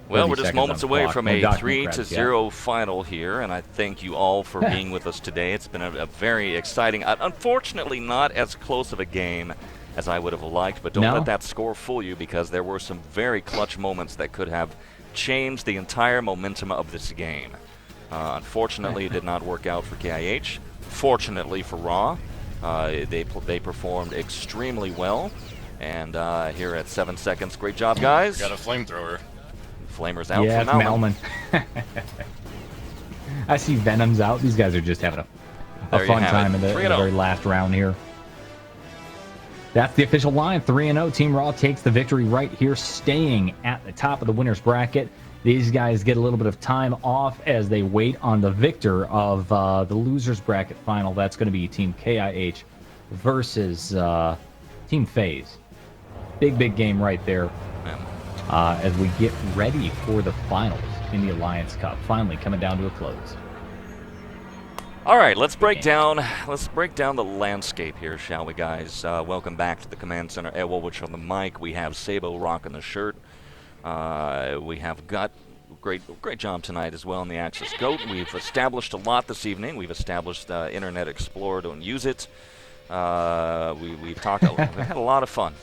Well, 30 we're just seconds moments on the away clock. from No a document 3-0 final here, and I thank you all for being with us today. It's been a very exciting, unfortunately not as close of a game as I would have liked, but don't No? let that score fool you, because there were some very clutch moments that could have changed the entire momentum of this game. Unfortunately, it did not work out for KiH. Fortunately for Raw, they performed extremely well. And here at 7 seconds, great job, guys. Got a flamethrower. Flamer's out Yeah, for it's Melman. Melman. I see Venom's out. These guys are just having a There you fun have time it. in the 3-0. very last round here. That's the official line. 3-0. Team Raw takes the victory right here, staying at the top of the winner's bracket. These guys get a little bit of time off as they wait on the victor of the loser's bracket final. That's going to be Team KiH versus Team FaZe. Big game right there. As we get ready for the finals in the Alliance Cup, finally coming down to a close. All right, let's break down the landscape here, shall we, guys? Welcome back to the Command Center. Ed Wolwich on the mic. We have Sabo rocking the shirt. We have Gut. Great job tonight as well in the Axis Goat. We've established a lot this evening. We've established Internet Explorer. Don't use it. We've talked. We've had a lot of fun.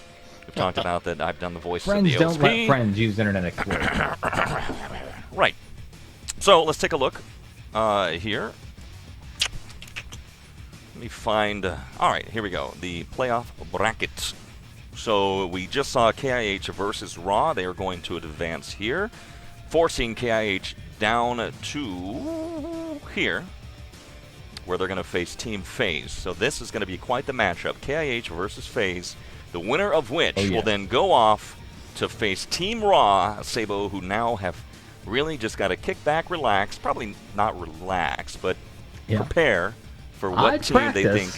We've talked about that. I've done the voice Friends of the don't OSP. let friends use Internet Explorer. Right. So let's take a look here. Let me find. All right, here we go. The playoff brackets. So we just saw KiH versus Raw. They are going to advance here, forcing KiH down to here, where they're going to face Team FaZe. So this is going to be quite the matchup. KiH versus FaZe, the winner of which will then go off to face Team Raw, Sabo, who now have really just got to kick back, relax, probably not relax, but prepare for what team they think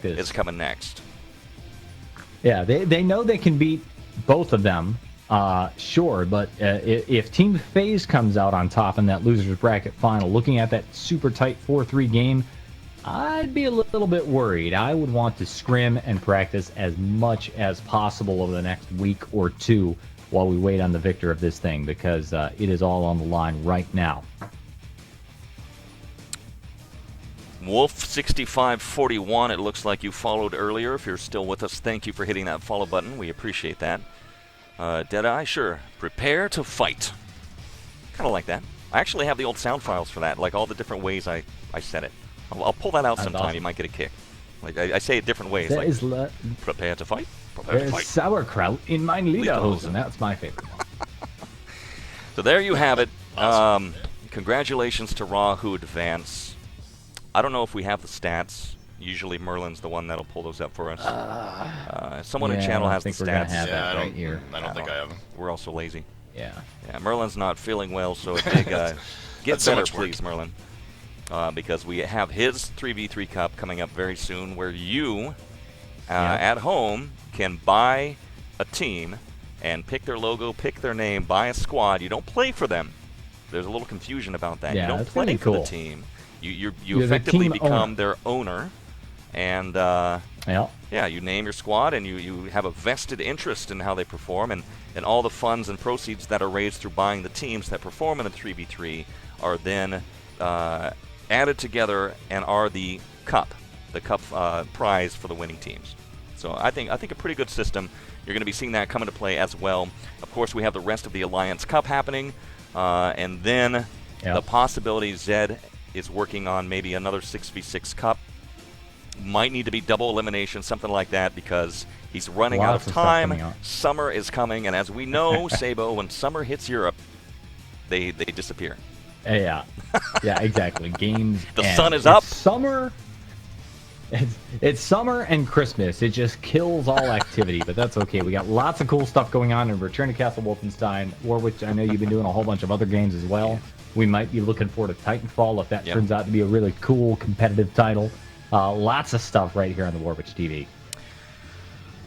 is coming next. Yeah, they know they can beat both of them, sure, but if Team FaZe comes out on top in that loser's bracket final, looking at that super tight 4-3 game, I'd be a little bit worried. I would want to scrim and practice as much as possible over the next week or two while we wait on the victor of this thing, because it is all on the line right now. Wolf6541, it looks like you followed earlier. If you're still with us, thank you for hitting that follow button. We appreciate that. Deadeye, sure. Prepare to fight. Kind of like that. I actually have the old sound files for that, like all the different ways I said it. I'll pull that out sometime. Awesome. You might get a kick. Like I say it different ways. There Like, is prepare to fight. Prepare to there's fight. sauerkraut in mein Lederhosen. That's my favorite one. So there you have it. Congratulations to Raw, who advance. I don't know if we have the stats. Usually Merlin's the one that'll pull those up for us. Someone in channel has the stats. Have that right here. I don't think I have them. We're also lazy. Yeah. Yeah, Merlin's not feeling well, so a big get That's so better, much work. please, Merlin. Because we have his 3v3 Cup coming up very soon, where you, at home, can buy a team and pick their logo, pick their name, buy a squad. You don't play for them. There's a little confusion about that. Yeah, you don't that's pretty play for the cool. team. You You're the effectively team become owner. their owner, and Yeah. you name your squad, and you have a vested interest in how they perform, and all the funds and proceeds that are raised through buying the teams that perform in the 3v3 are then added together and are the cup prize for the winning teams. So I think a pretty good system. You're going to be seeing that come into play as well. Of course, we have the rest of the Alliance Cup happening, and then the possibility Zed is working on maybe another 6v6 Cup. Might need to be double elimination, something like that, because he's running out of time. Summer is coming, and as we know, Sabo, when summer hits Europe, they disappear. Yeah, exactly. Games. The end. sun is up. It's summer. It's summer and Christmas. It just kills all activity, but that's okay. We got lots of cool stuff going on in Return to Castle Wolfenstein, Warwick. I know you've been doing a whole bunch of other games as well. We might be looking forward to Titanfall if that turns out to be a really cool competitive title. Lots of stuff right here on the Warwitch TV.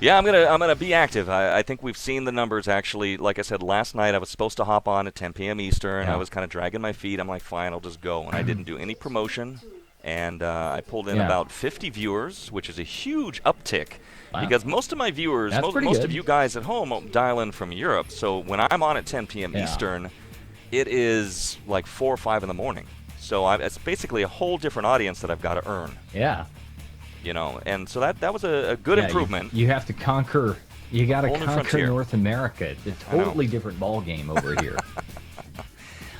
Yeah, I'm gonna be active. I think we've seen the numbers actually. Like I said last night, I was supposed to hop on at 10 p.m. Eastern. Yeah. I was kind of dragging my feet. I'm like, fine, I'll just go. And I didn't do any promotion. And I pulled in Yeah. about 50 viewers, which is a huge uptick. Wow. Because most of my viewers, That's pretty most good. of you guys at home dial in from Europe. So when I'm on at 10 p.m. Yeah. Eastern, it is like 4 or 5 in the morning. So it's basically a whole different audience that I've got to earn. Yeah. You know, and so that was a good Yeah, improvement. You have to conquer. You got to Whole new conquer frontier. North America. It's a totally different ball game over here.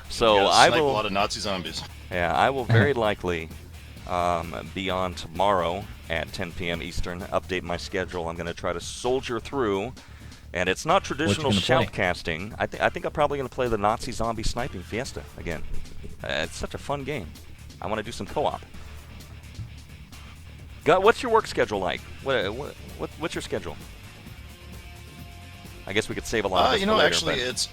So Gotta I snipe will. a lot of Nazi zombies. Yeah, I will very likely be on tomorrow at 10 p.m. Eastern. Update my schedule. I'm going to try to soldier through, and it's not traditional gonna play? shoutcasting. I think I'm probably going to play the Nazi zombie sniping fiesta again. It's such a fun game. I want to do some co-op. What's your work schedule like? What's your schedule? I guess we could save a lot of this You for know, later, actually, but-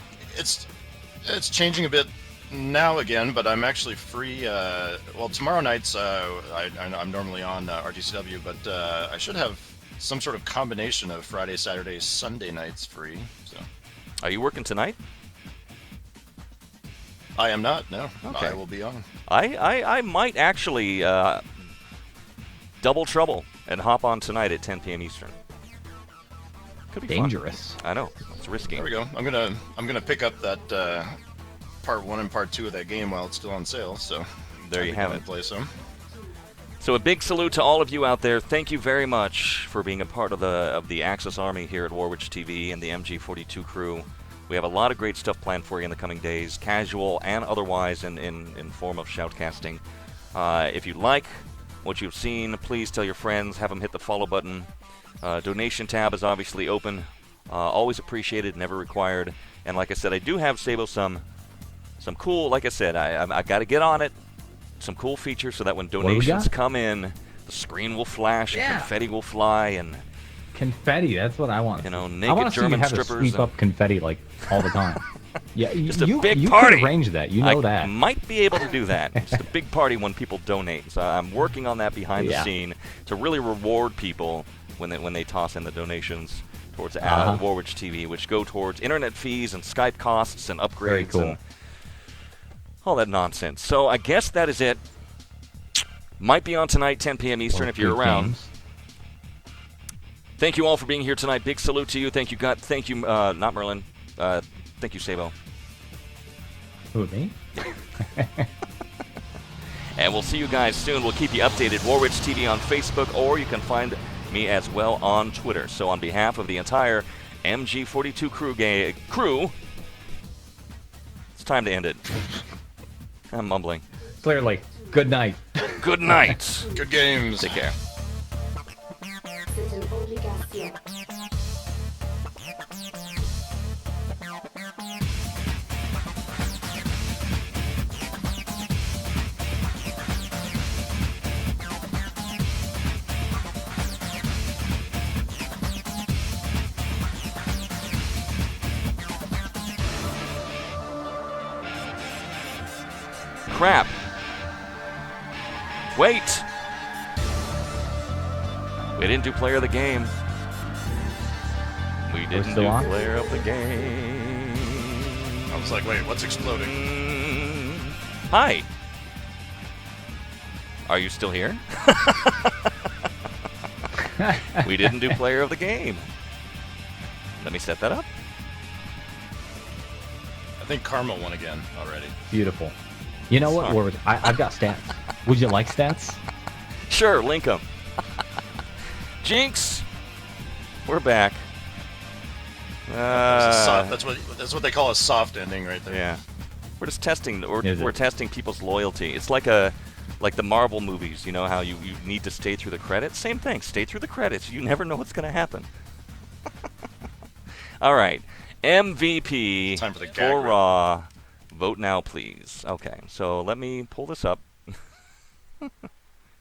it's changing a bit now again, but I'm actually free. Well, tomorrow nights I'm normally on RTCW, but I should have some sort of combination of Friday, Saturday, Sunday nights free. So Are you working tonight? I am not. No, Okay. I will be on. I might actually double trouble and hop on tonight at 10 p.m. Eastern. Could be fun. Dangerous. I know. It's risky. There we go. I'm gonna pick up that part 1 and part 2 of that game while it's still on sale. So There time you to go have and it. Play some. So a big salute to all of you out there. Thank you very much for being a part of the Axis Army here at Warwitch TV and the MG42 crew. We have a lot of great stuff planned for you in the coming days, casual and otherwise in form of shoutcasting. If you like what you've seen, please tell your friends, have them hit the follow button. Donation tab is obviously open. Always appreciated, never required. And like I said, I do have, Sabo, some cool, like I said, I got to get on it. Some cool features so that when do we donations got? come in, the screen will flash, Yeah. confetti will fly, and Confetti, that's what I want. You know, I naked want to see you German have to strippers sweep up confetti like all the time. Yeah, Just a you big you party. could arrange that. You know I that. might be able to do that. Just a big party when people donate. So I'm working on that behind the Yeah. scene to really reward people when they toss in the donations towards Uh-huh. Warwitch TV, which go towards internet fees and Skype costs and upgrades Very cool. and all that nonsense. So I guess that is it. Might be on tonight, 10 p.m. Eastern, if you're Good around. games. Thank you all for being here tonight. Big salute to you. Thank you, God. Thank you, not Merlin. Thank you, Sabo. Who, me? And we'll see you guys soon. We'll keep you updated. Warwitch TV on Facebook, or you can find me as well on Twitter. So on behalf of the entire MG42 crew, it's time to end it. I'm mumbling. Clearly. Good night. Good night. Good games. Take care. C'est une obligation. Crap. Wait. We didn't do player of the game. We didn't still do on? player of the game. I was like, wait, what's exploding? Hi. Are you still here? We didn't do player of the game. Let me set that up. I think Karma won again already. Beautiful. You know what, Sorry. Warwick? I've got stats. Would you like stats? Sure, link 'em. Jinx, we're back. That's what they call a soft ending right there. Yeah, we're just testing. Is We're it? testing people's loyalty. It's like the Marvel movies. You know how you need to stay through the credits. Same thing. Stay through the credits. You never know what's going to happen. All right, MVP Time for the gag for reel. Raw. Vote now, please. Okay, so let me pull this up.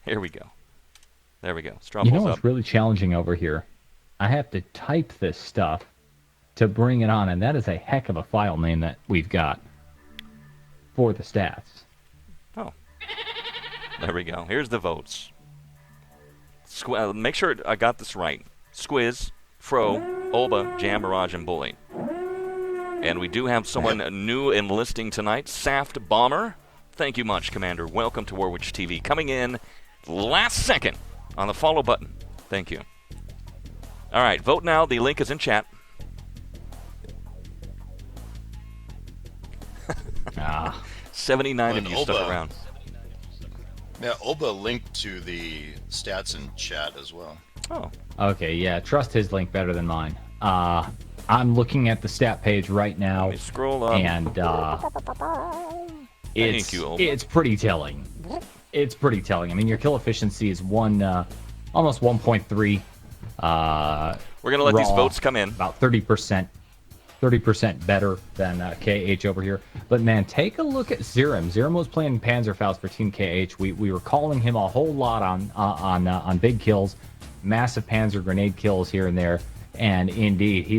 Here we go. There we go. Straw You know pulls what's up. really challenging over here? I have to type this stuff to bring it on, and that is a heck of a file name that we've got for the stats. Oh. There we go. Here's the votes. Make sure I got this right. Squiz, Fro, Olba, Jam, Mirage, and Bully. And we do have someone new enlisting tonight, Saft Bomber. Thank you much, Commander. Welcome to Warwitch TV. Coming in last second on the follow button. Thank you. All right, vote now. The link is in chat. 79 of you stuck around. Yeah, Olba linked to the stats in chat as well. Oh. Okay, yeah. Trust his link better than mine. I'm looking at the stat page right now. Let me scroll up. And Thank you, Olba. it's pretty telling. It's pretty telling. I mean, your kill efficiency is almost 1.3. We're gonna let these votes come in. About 30%. 30% better than KH over here. But man, take a look at Zerem. Zerem was playing Panzerfaust for Team KH. We were calling him a whole lot on big kills, massive Panzer grenade kills here and there, and indeed he's